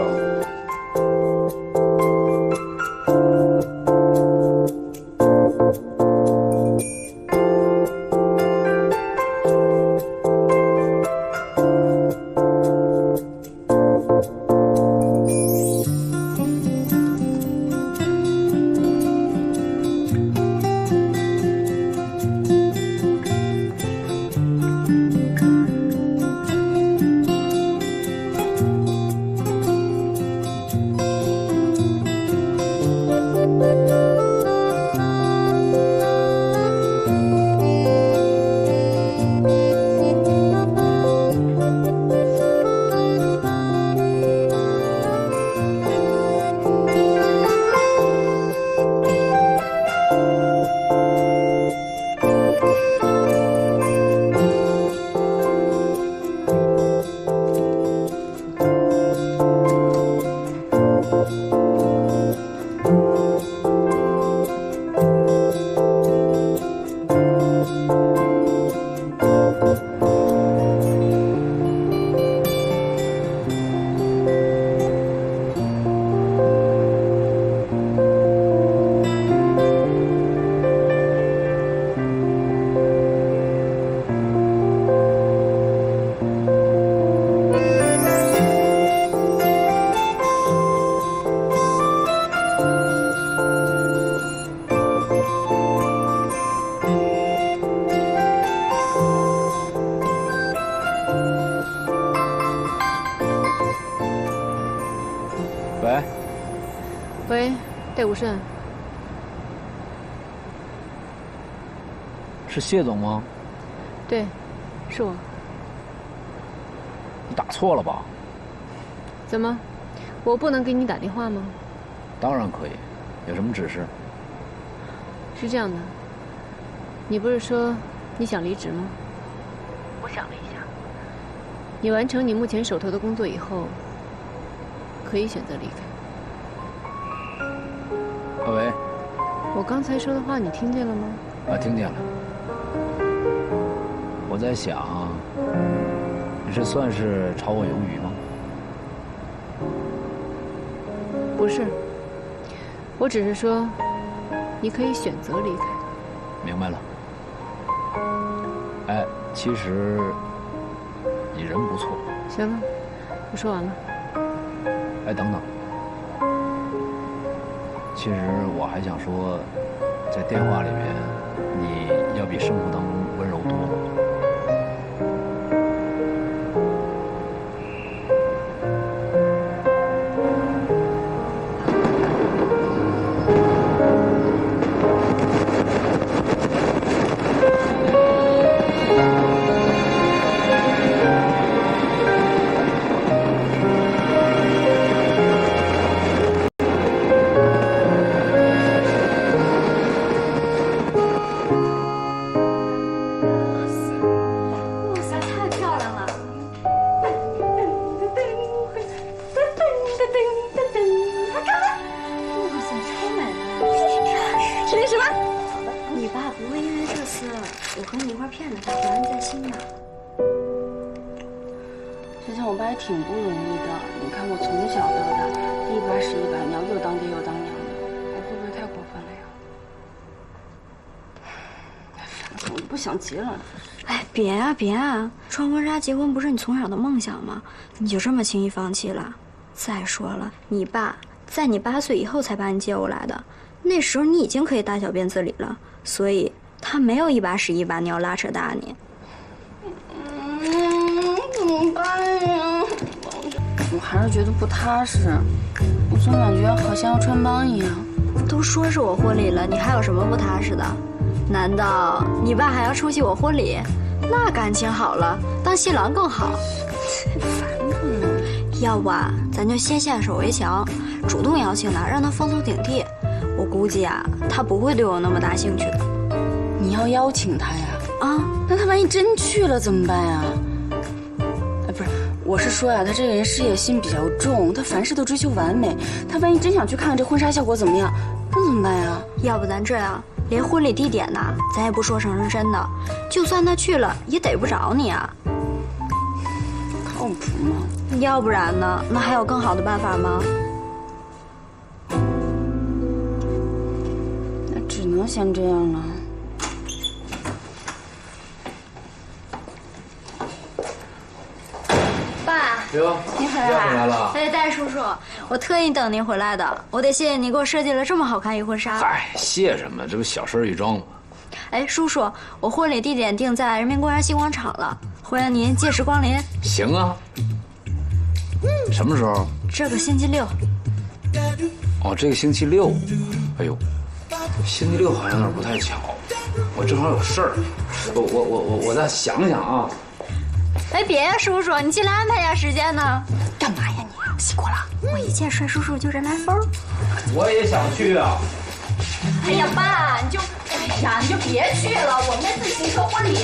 喂，戴武胜，是谢总吗？对，是我。你打错了吧？怎么，我不能给你打电话吗？当然可以，有什么指示？是这样的，你不是说你想离职吗？我想了一下，你完成你目前手头的工作以后，可以选择离开。喂，我刚才说的话你听见了吗？啊，听见了。我在想，你这算是炒我鱿鱼吗？不是，我只是说，你可以选择离开。明白了。哎，其实你人不错。行了，我说完了。哎，等等。其实我还想说，在电话里面，你要比生活当中温柔多了。之前我爸也挺不容易的，你看我从小到大一把屎一把尿，又当爹又当娘的，我会不会太过分了呀？哎，烦死我，不想结了。哎，别啊别啊！穿婚纱结婚不是你从小的梦想吗？你就这么轻易放弃了？再说了，你爸在你8岁以后才把你接过来的，那时候你已经可以大小便自理了，所以他没有一把屎一把尿拉扯大你。怎么办呀？我还是觉得不踏实，我总感觉好像要穿帮一样。都说是我婚礼了，你还有什么不踏实的？难道你爸还要出席我婚礼？那感情好了，当新郎更好。烦死了！要不啊，咱就先下手为强，主动邀请他，让他放松警惕。我估计啊，他不会对我那么大兴趣的。你要邀请他呀？啊，那他万一真去了怎么办呀？哎，不是，我是说呀，他这个人事业心比较重，他凡事都追求完美。他万一真想去看看这婚纱效果怎么样，那怎么办呀？要不咱这样，连婚礼地点呢，咱也不说成是真的，就算他去了，也逮不着你啊。靠谱吗？要不然呢？那还有更好的办法吗？那只能先这样了。爸，哟，您回来了。哎，戴叔叔，我特意等您回来的。我得谢谢你给我设计了这么好看一婚纱。嗨，谢什么？这不小事一桩吗？哎，叔叔，我婚礼地点定在人民公园西广场了，欢迎您届时光临。行啊。什么时候？这个星期六。哦，这个星期六。哎呦，星期六好像有点不太巧，我正好有事儿。我再想想啊。哎，别呀，叔叔，你尽量安排一下时间呢。干嘛呀你？熄火了！我一见帅叔叔就人来疯。我也想去啊。哎呀，爸，你就别去了，我们那自行车婚礼，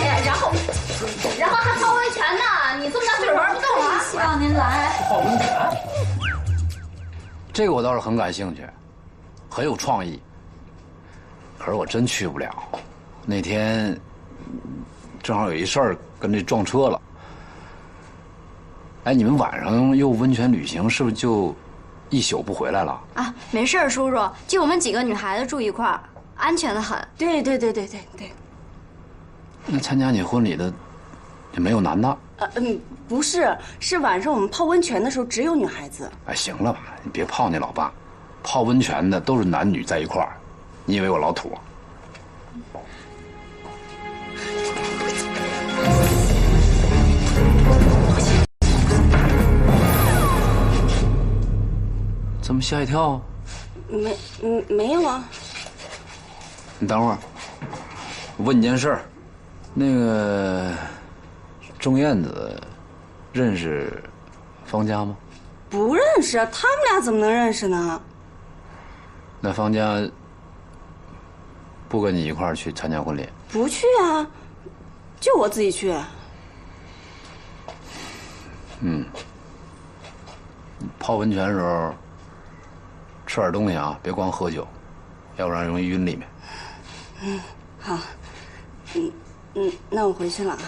然后还泡温泉呢，你这么大岁数玩不动啊？希望您来。泡温泉？这个我倒是很感兴趣，很有创意。可是我真去不了，那天正好有一事儿跟这撞车了。哎，你们晚上又温泉旅行，是不是就一宿不回来了？啊，没事儿，叔叔，就我们几个女孩子住一块儿，安全的很。对。那参加你婚礼的也没有男的？不是，是晚上我们泡温泉的时候只有女孩子。哎，行了吧，你别泡那老爸，泡温泉的都是男女在一块儿，你以为我老土？这么吓一跳？没有啊。你等会儿，我问你件事儿，那个钟燕子认识方家吗？不认识，他们俩怎么能认识呢？那方家不跟你一块儿去参加婚礼？不去啊，就我自己去。泡温泉的时候吃点东西啊，别光喝酒，要不然容易晕里面。好。那我回去了啊。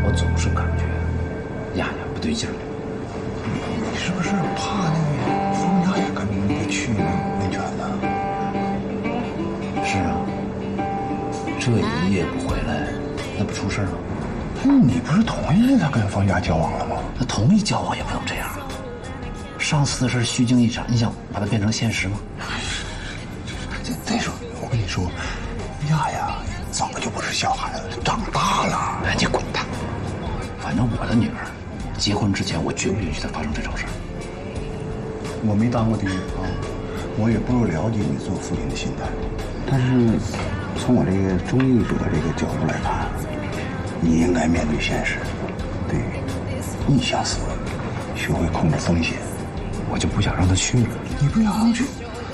我总是感觉丫丫不对劲儿。你是不是怕那个方家也跟你去温泉呢？是啊，这一夜不回来，那不出事儿吗？你不是同意他跟方家交往了吗？那同意交往也不能这样啊！上次的事虚惊一场，你想把它变成现实吗？再说，我跟你说，丫丫早就不是小孩子，长大了。哎，你滚蛋！反正我的女儿结婚之前，我绝不允许她发生这种事儿。我没当过爹啊，我也不了解你做父亲的心态。但是从我这个中医者这个角度来看，你应该面对现实，对逆向思维，学会控制风险。我就不想让她去了。你不想让她去，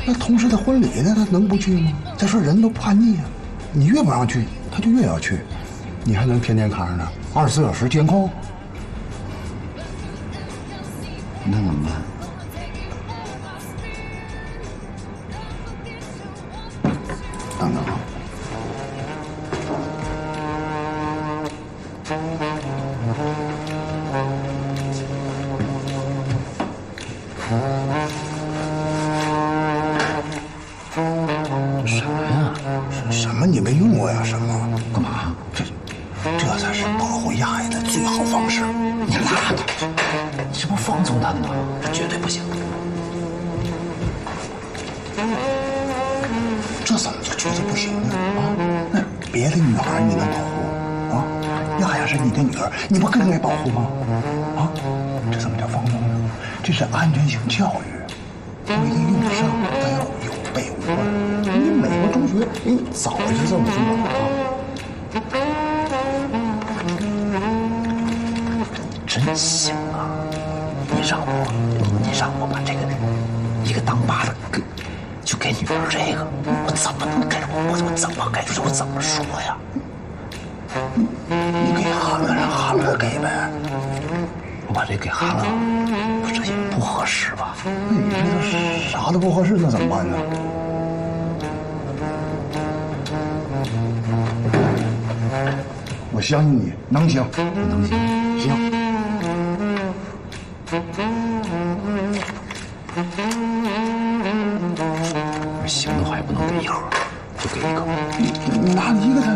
那同事的婚礼呢？她能不去吗？再说人都叛逆啊，你越不让去，她就越要去。你还能天天看着呢，24小时监控。那怎么办？等呢？什么呀？什么你没用过呀？什么？干嘛？这才是保护丫丫的最好方式。你拉倒！你这不放纵他呢吗？这绝对不行。这怎么就觉得不行呢？啊，那别的女孩你能保护啊？丫丫是你的女儿，你不更该保护吗？啊，这怎么叫放纵呢？这是安全性教育，规定用上都要有备无患。你美国中学，你早就这么做了啊。真行啊！你让我把这个一个当爸的就给女儿这个，我怎么能给我怎么给我怎么说呀？你给韩乐让韩乐给呗。我把这给韩乐，这也不合适吧？那你这啥都不合适，那怎么办呢？我相信你能行，能行，行。行的话也不能给一盒，就给一个。你拿一个他，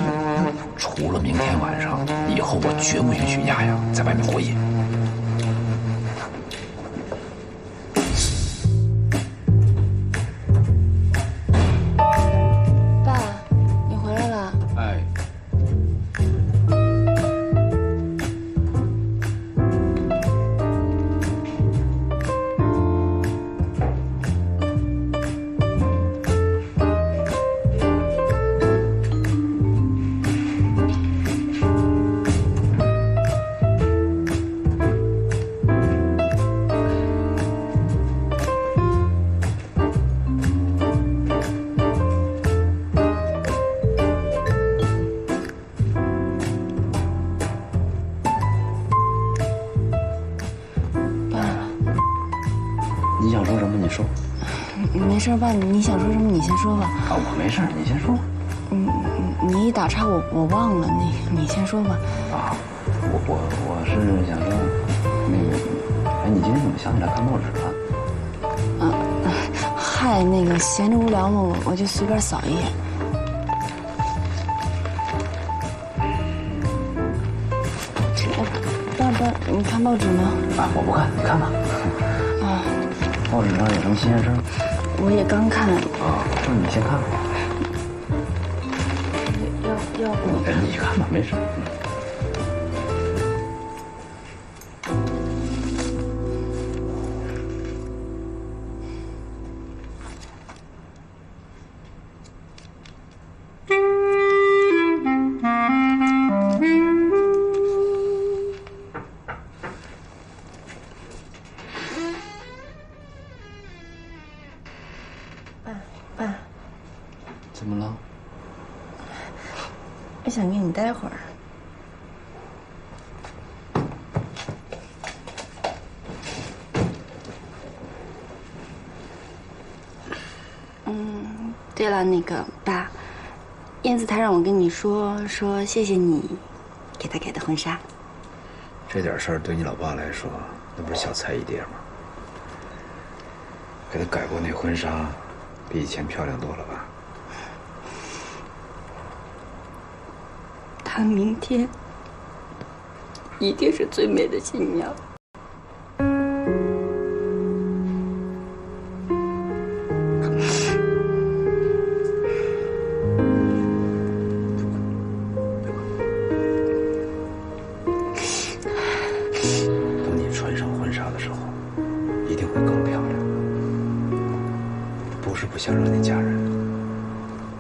除了明天晚上，以后我绝不允许丫丫在外面过夜。爸，你回来了。哎。你想说什么？你说。没事，爸，你想说什么你先说吧。啊，我没事，你先说。你一打岔我忘了，你先说吧。啊，我是想说，那个，哎，你今天怎么想起来看报纸了？嗨，那个闲着无聊嘛，我就随便扫一眼。爸，你看报纸吗？啊，我不看，你看吧。啊。报纸上有什么新鲜事儿？我也刚看了。啊，那你先看吧。要不你看吧，没事。爸，怎么了？我想跟你待会儿。对了，那个爸，燕子她让我跟你说谢谢你给她改的婚纱。这点事儿对你老爸来说，那不是小菜一碟吗？给他改过那婚纱，比以前漂亮多了吧？她明天一定是最美的新娘。等你穿上婚纱的时候，一定会更漂亮。不是不想让你嫁人，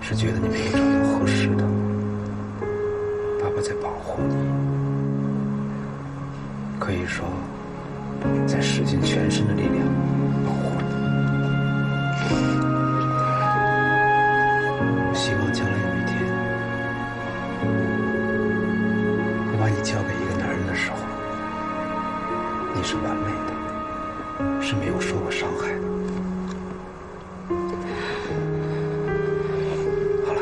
是觉得你没有找到合适的。爸爸在保护你，可以说，在使尽全身的力量保护你。我希望将来有一天，我把你交给一个男人的时候，你是完美的，是没有受过伤害的。好了。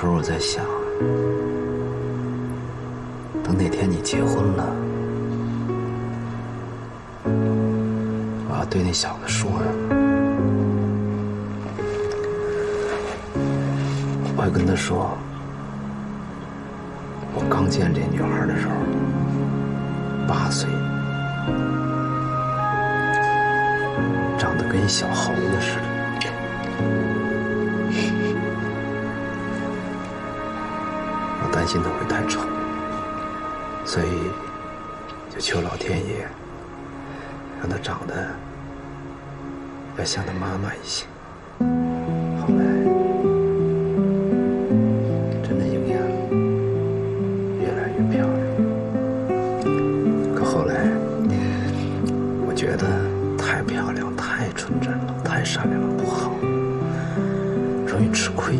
时候我在想，等哪天你结婚了，我要对那小子说什么？我会跟他说，我刚见这女孩的时候8岁，长得跟一小猴子似的。我担心她会太丑，所以就求老天爷让她长得要像她妈妈一些。后来真的应验了，越来越漂亮。可后来我觉得太漂亮、太纯真了、太善良了不好，容易吃亏。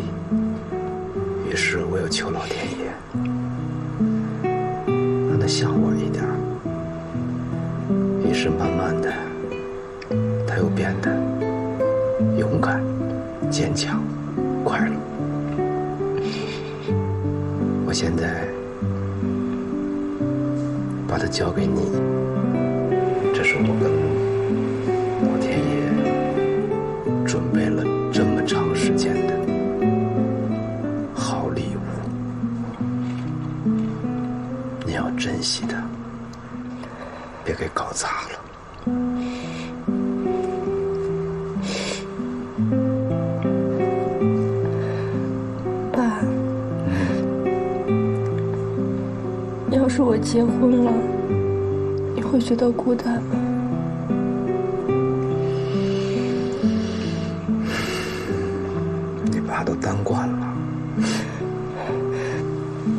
于是我又求老天爷，让她像我一点。于是慢慢的，她又变得勇敢、坚强、快乐。我现在把她交给你，这是我跟老天爷准备了这么长时间的好礼物，你要珍惜它，别给搞砸了。爸，要是我结婚了，你会觉得孤单吗？你爸都当惯了。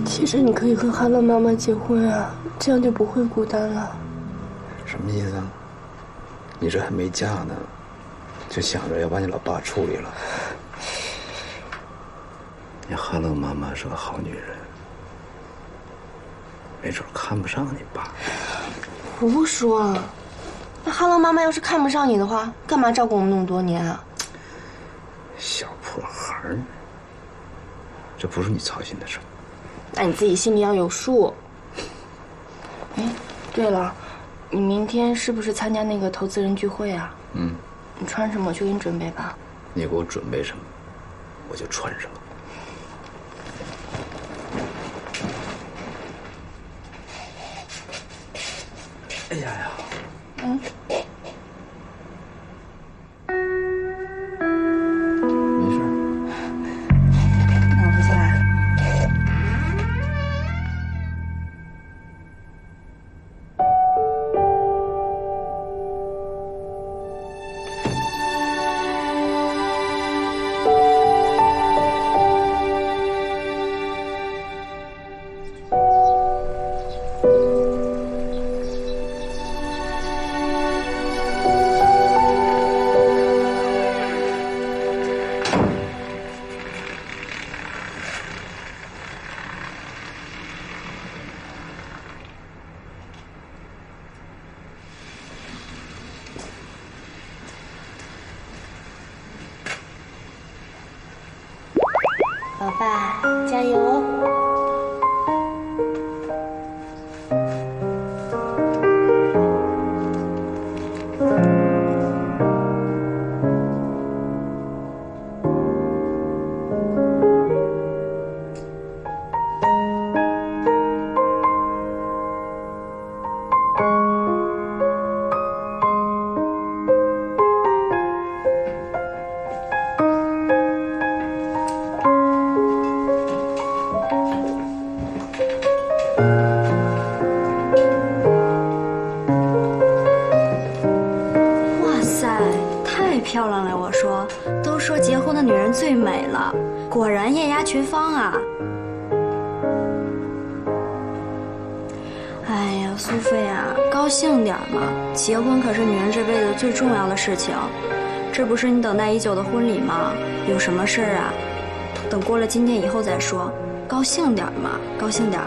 其实你可以和韩乐妈妈结婚啊，这样就不会孤单了。什么意思啊？你这还没嫁呢，就想着要把你老爸处理了。你韩乐妈妈是个好女人，没准看不上你爸。胡说！那韩乐妈妈要是看不上你的话，干嘛照顾我们那么多年啊？小破孩儿，这不是你操心的事。那你自己心里要有数。哎，对了，你明天是不是参加那个投资人聚会啊？嗯。你穿什么？我去给你准备吧。你给我准备什么，我就穿什么。哎呀呀！嗯。没事。那我回家啦。老爸，加油哦！漂亮了，我说，都说结婚的女人最美了，果然艳压群芳啊！哎呀，苏菲啊，高兴点嘛，结婚可是女人这辈子最重要的事情，这不是你等待已久的婚礼吗？有什么事儿啊，等过了今天以后再说，高兴点嘛，高兴点，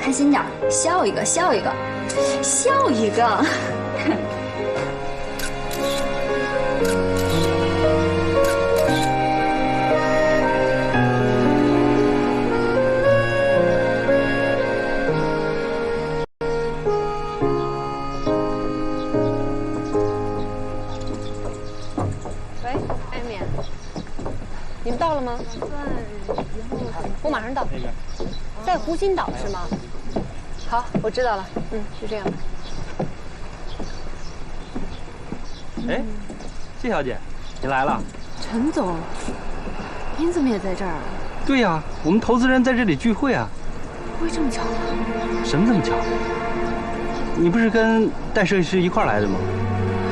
开心点，笑一个，笑一个，笑一个。喂，艾米，你们到了吗？我马上到。在湖心岛是吗？好，我知道了。就这样。哎，谢小姐，你来了。陈总，您怎么也在这儿啊？对呀，我们投资人在这里聚会啊。不会这么巧吧？什么这么巧？你不是跟戴设计师一块来的吗？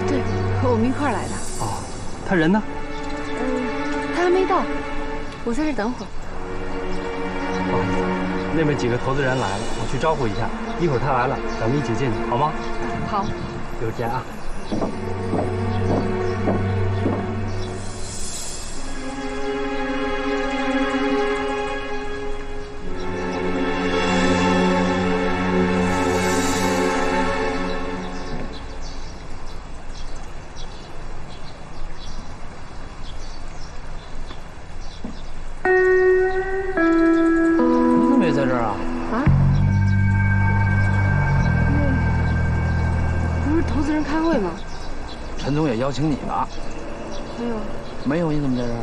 对，和我们一块来的。哦，他人呢？他还没到，我在这等会儿。不好意思，那边几个投资人来了，我去招呼一下。一会儿他来了，咱们一起进去，好吗？好，一会儿见啊。陈总也邀请你了，没有？没有？你怎么在这儿？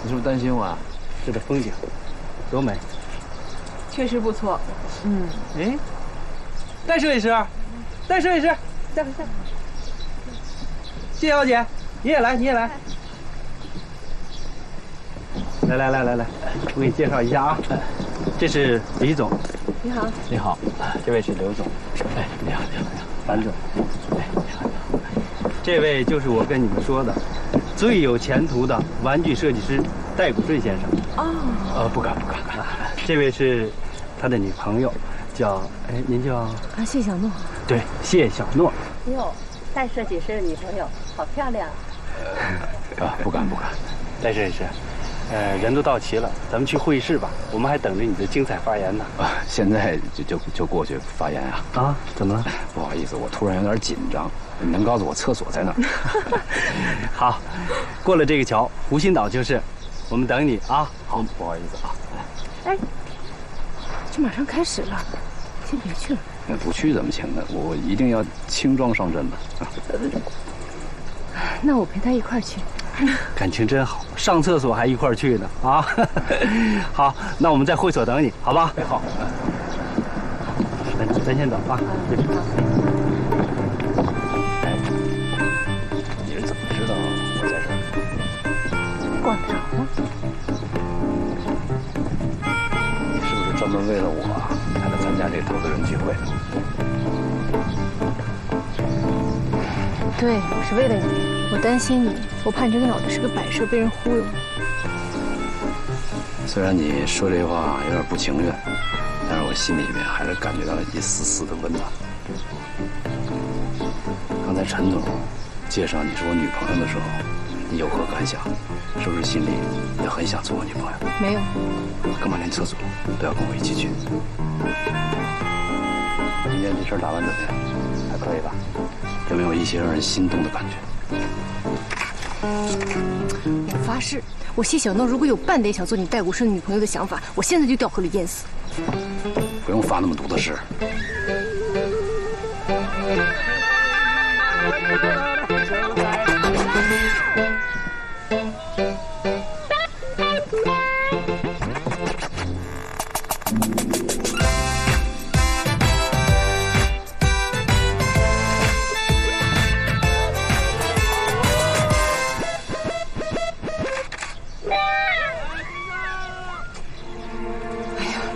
你是不是担心我啊？这的风景多美，确实不错。哎，戴设计师，戴设计师，下来。谢小姐，你也来，你也来。来，我给你介绍一下啊，这是李总。你好。你好，这位是刘总。哎，你好，樊总。哎，你好。这位就是我跟你们说的最有前途的玩具设计师戴谷顺先生。不敢。这位是他的女朋友，叫您叫谢小诺。对，谢小诺。哟，戴设计师的女朋友好漂亮。不敢。戴设计师，人都到齐了，咱们去会议室吧，我们还等着你的精彩发言呢。现在就过去发言啊？啊？怎么了？不好意思，我突然有点紧张。你能告诉我厕所在哪儿？好，过了这个桥，湖心岛就是，我们等你啊。好，不好意思啊。哎，这马上开始了，先别去了。不去怎么行呢？我一定要轻装上阵的。那我陪他一块儿去。感情真好，上厕所还一块儿去呢啊！好，那我们在会所等你，好吧？好。咱先走啊。你是怎么知道我在这儿？管得着吗？你是不是专门为了我才来参加这投资人聚会？对，我是为了你，我担心你，我怕你这个脑袋是个摆设，被人忽悠。虽然你说这话有点不情愿，但是我心里面还是感觉到了一丝丝的温暖。刚才陈总介绍你是我女朋友的时候，你有何感想？是不是心里也很想做我女朋友？没有。干嘛连厕所都要跟我一起去？今天这事儿打完怎么样？还可以吧？有没有一些让人心动的感觉？我发誓，我谢小诺如果有半点想做你戴谷顺女朋友的想法，我现在就掉河里淹死。不用发那么毒的誓。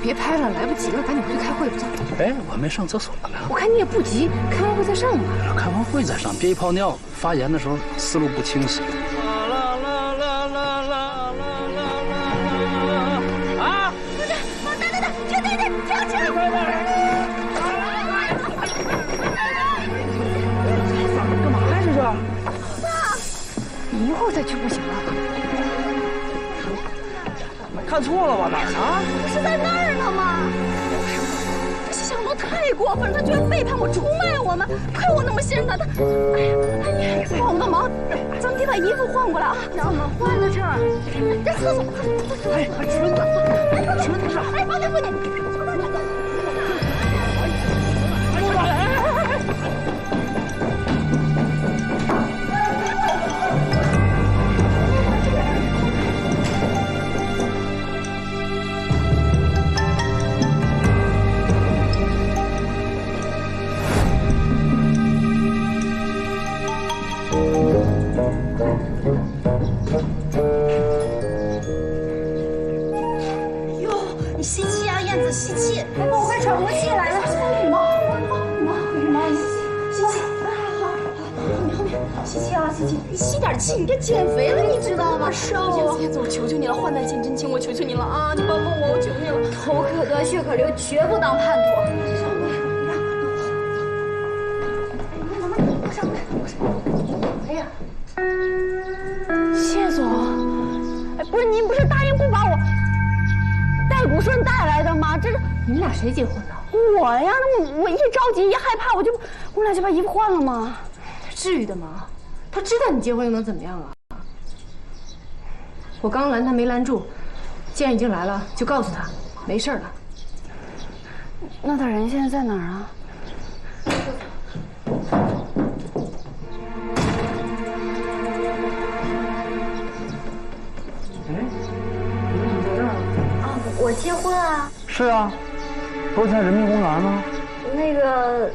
别拍了，来不及了，赶紧回去开会吧。走。哎，我还没上厕所呢。我看你也不急，开完会再上吧。开完会再上，憋一泡尿，发言的时候思路不清晰。啊！等，跳起来！干嘛呀这是？爸，你一会儿再去不行了。看错了吧？哪儿呢？不是在那儿呢吗？这谢小诺太过分了，他居然背叛我，出卖我们，亏我那么信任他，哎呀，你帮我个忙，咱们得把衣服换过来啊！怎么换呢？这儿，在厕所。哎，裙子，裙子上。哎，帮点妇女。吸气啊，吸气，你吸点气，你这减肥了，你知道吗？瘦啊！谢总，我求求你了，患难见真情，我求求你了啊！你帮帮我，我求你了。头可断，血可流，绝不当叛徒。哎呀，谢总，哎，不是您不是答应不把我带骨顺带来的吗？这是你们俩谁结婚的？我呀，那我一着急一害怕，我俩就把衣服换了吗？至于的吗？他知道你结婚又能怎么样啊？我刚拦他没拦住，既然已经来了，就告诉他没事了。那他人现在在哪儿啊？我结婚啊！是啊，不是在人民公园吗？那个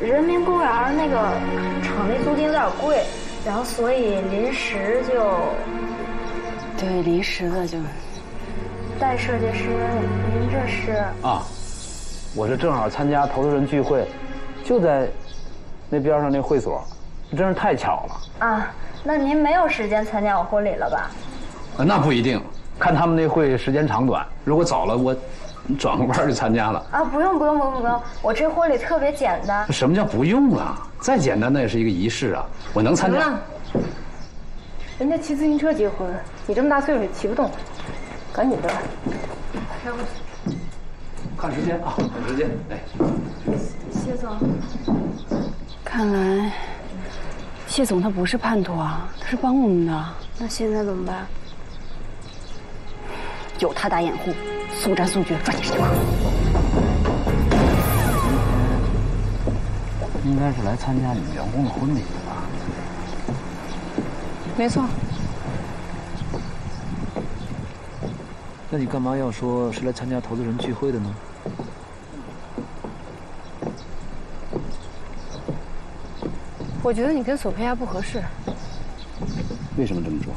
人民公园那个场地租金有点贵，然后所以临时就……对，临时的就。戴设计师，您这是？啊，我是正好参加投资人聚会，就在那边上那会所，真是太巧了。啊，那您没有时间参加我婚礼了吧？那不一定。看他们那会时间长短，如果早了我转个弯就参加了。啊，不用，我这婚礼特别简单。什么叫不用啊？再简单那也是一个仪式啊，我能参加。行了，人家骑自行车结婚，你这么大岁数也骑不动，赶紧的吧。开会。看时间啊，看时间。哎，谢总，看来谢总他不是叛徒啊，他是帮我们的。那现在怎么办？有他打掩护，速战速决，抓紧时间。应该是来参加你们员工的婚礼的吧？没错。那你干嘛要说是来参加投资人聚会的呢？我觉得你跟索佩亚不合适。为什么这么说？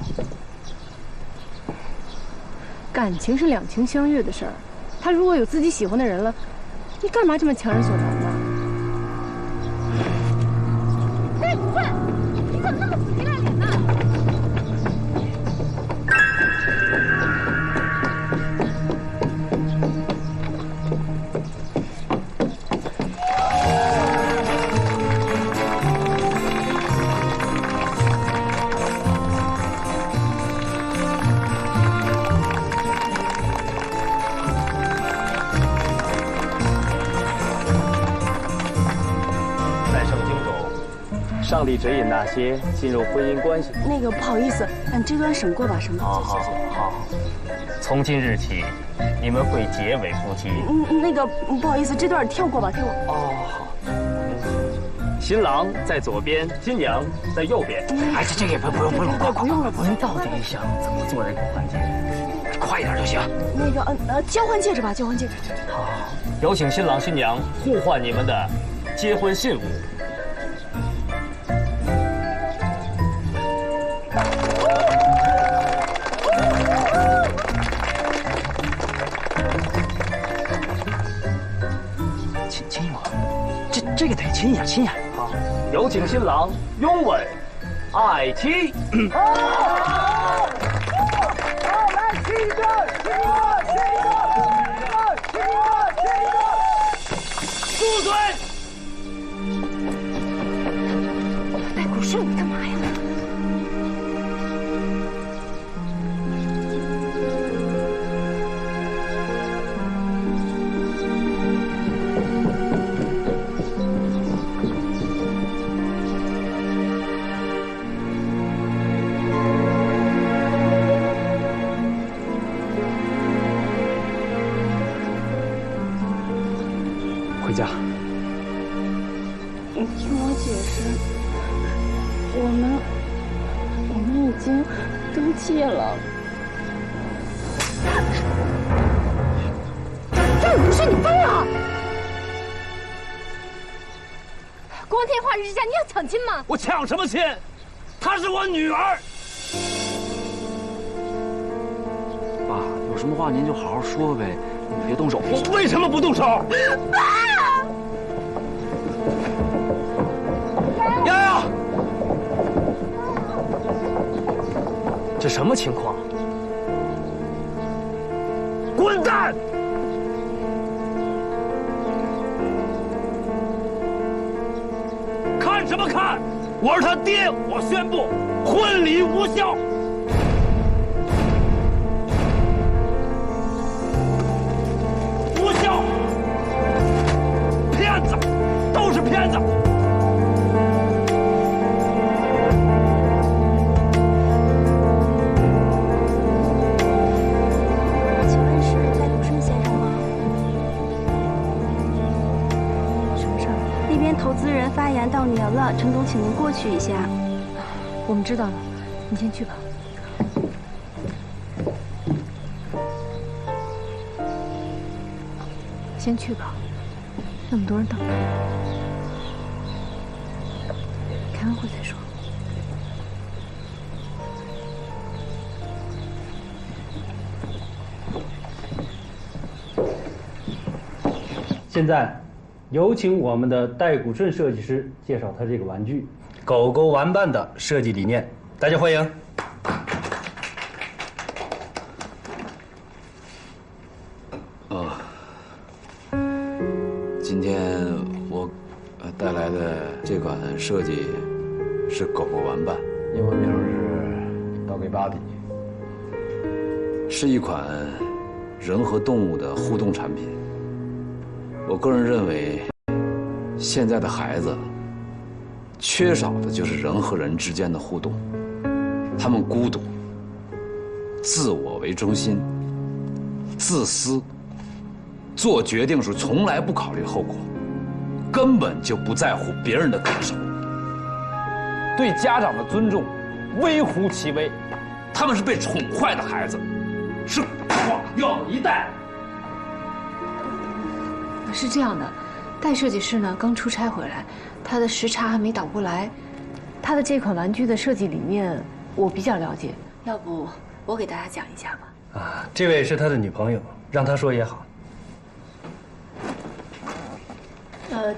感情是两情相悦的事儿，他如果有自己喜欢的人了，你干嘛这么强人所难呢？哎，喂，你怎么那么死皮赖脸呢？上帝指引那些进入婚姻关系。那个不好意思，你这段省过吧，省过。好。从今日起，你们会结为夫妻。那个不好意思，这段跳过吧，跳过。哦，好。新郎在左边，新娘在右边。哎，这个也不用了。您到底想怎么做这个环节？快一点就行。那个交换戒指吧，交换戒指。好，有请新郎新娘互换你们的结婚信物。亲我，这个得亲一下，亲一下。好，有请新郎拥吻，爱妻。来亲一个，亲一个，住嘴！戴骨顺，你干嘛呀？回家。你听我解释，我们已经登记了。这不是你疯了！光天化日之下，你要抢亲吗？我抢什么亲？她是我女儿。爸，有什么话您就好好说呗，你别动手。我为什么不动手？爸！丫丫，这什么情况？滚蛋！看什么看？我是他爹，我宣布婚礼无效。无效！骗子，都是骗子！请问是戴笃顺先生吗？什么事儿？那边投资人发言到您了，陈总，请您过去一下。我们知道了，你先去吧。先去吧，那么多人等着。开完会再说。现在，有请我们的戴笃顺设计师介绍他这个玩具——狗狗玩伴的设计理念。大家欢迎。今天我带来的这款设计是狗狗玩伴，英文名是 Doggy Buddy， 是一款人和动物的互动产品。我个人认为，现在的孩子缺少的就是人和人之间的互动，他们孤独、自我为中心、自私。做决定时从来不考虑后果，根本就不在乎别人的感受，对家长的尊重微乎其微。他们是被宠坏的孩子，是垮掉的一代。是这样的，戴设计师呢刚出差回来，他的时差还没倒过来。他的这款玩具的设计理念我比较了解，要不我给大家讲一下吧。啊，这位是他的女朋友，让他说也好。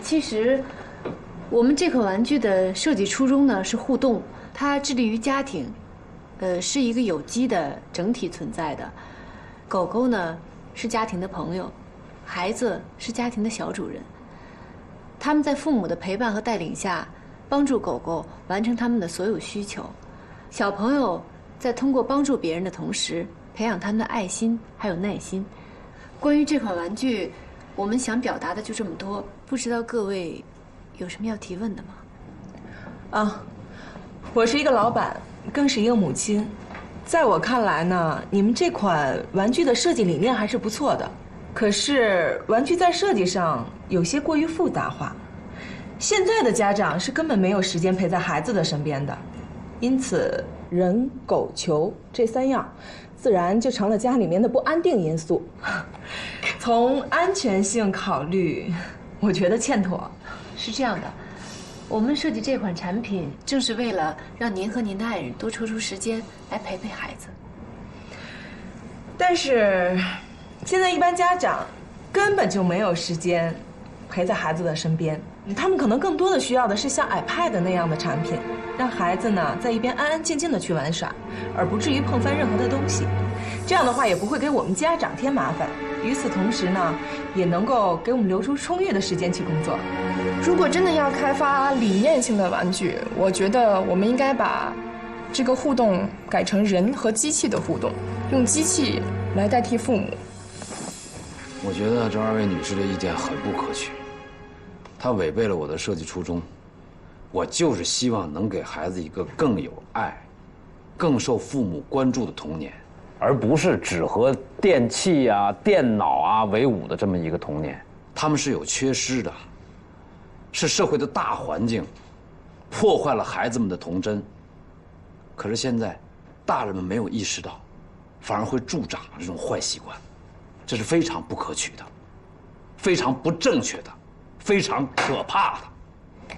其实我们这款玩具的设计初衷呢是互动，它致力于家庭，是一个有机的整体存在的。狗狗呢是家庭的朋友，孩子是家庭的小主人。他们在父母的陪伴和带领下，帮助狗狗完成他们的所有需求。小朋友在通过帮助别人的同时，培养他们的爱心还有耐心。关于这款玩具，我们想表达的就这么多，不知道各位有什么要提问的吗？啊，我是一个老板，更是一个母亲。在我看来呢，你们这款玩具的设计理念还是不错的，可是玩具在设计上有些过于复杂化。现在的家长是根本没有时间陪在孩子的身边的，因此人、狗、球这3样，自然就成了家里面的不安定因素。从安全性考虑，我觉得欠妥。是这样的，我们设计这款产品，正是为了让您和您的爱人多抽出时间来陪陪孩子。但是，现在一般家长根本就没有时间陪在孩子的身边，他们可能更多的需要的是像 iPad 那样的产品，让孩子呢在一边安安静静的去玩耍，而不至于碰翻任何的东西。这样的话也不会给我们家长添麻烦。与此同时呢，也能够给我们留出充裕的时间去工作。如果真的要开发理念性的玩具，我觉得我们应该把这个互动改成人和机器的互动，用机器来代替父母。我觉得这2位女士的意见很不可取，它违背了我的设计初衷。我就是希望能给孩子一个更有爱、更受父母关注的童年。而不是只和电器啊、电脑啊为伍的这么一个童年。他们是有缺失的，是社会的大环境破坏了孩子们的童真。可是现在，大人们没有意识到，反而会助长这种坏习惯，这是非常不可取的，非常不正确的，非常可怕的。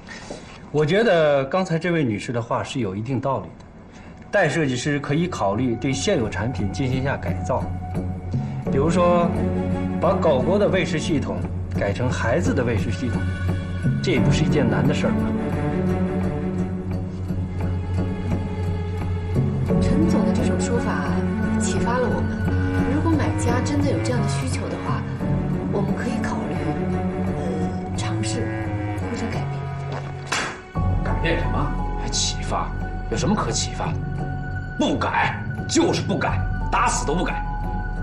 我觉得刚才这位女士的话是有一定道理的。戴设计师可以考虑对现有产品进行一下改造，比如说，把狗狗的喂食系统改成孩子的喂食系统，这也不是一件难的事儿吧？陈总的这种家真的有这样的需求的话，我们可以考虑尝试或者改变。改变什么？还启发？有什么可启发的？不改就是不改，打死都不改。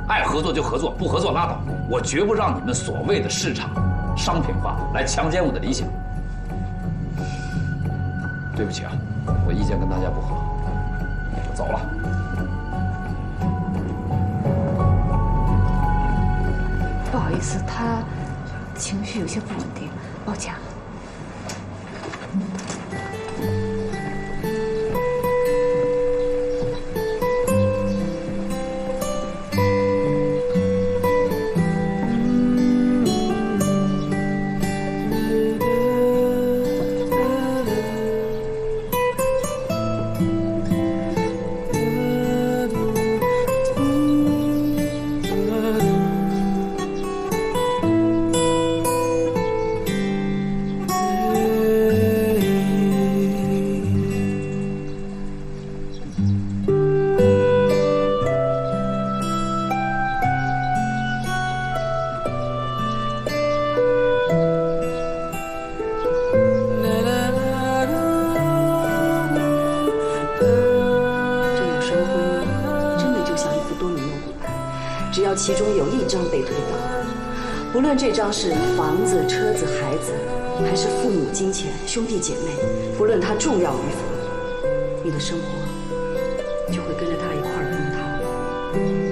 爱合作就合作，不合作拉倒。我绝不让你们所谓的市场商品化来强奸我的理想。对不起啊，我意见跟大家不合，我走了。不好意思，他情绪有些不稳定，抱歉。其中有一张被推倒，不论这张是房子、车子、孩子，还是父母、金钱、兄弟姐妹，不论它重要与否，你的生活就会跟着它一块儿崩塌。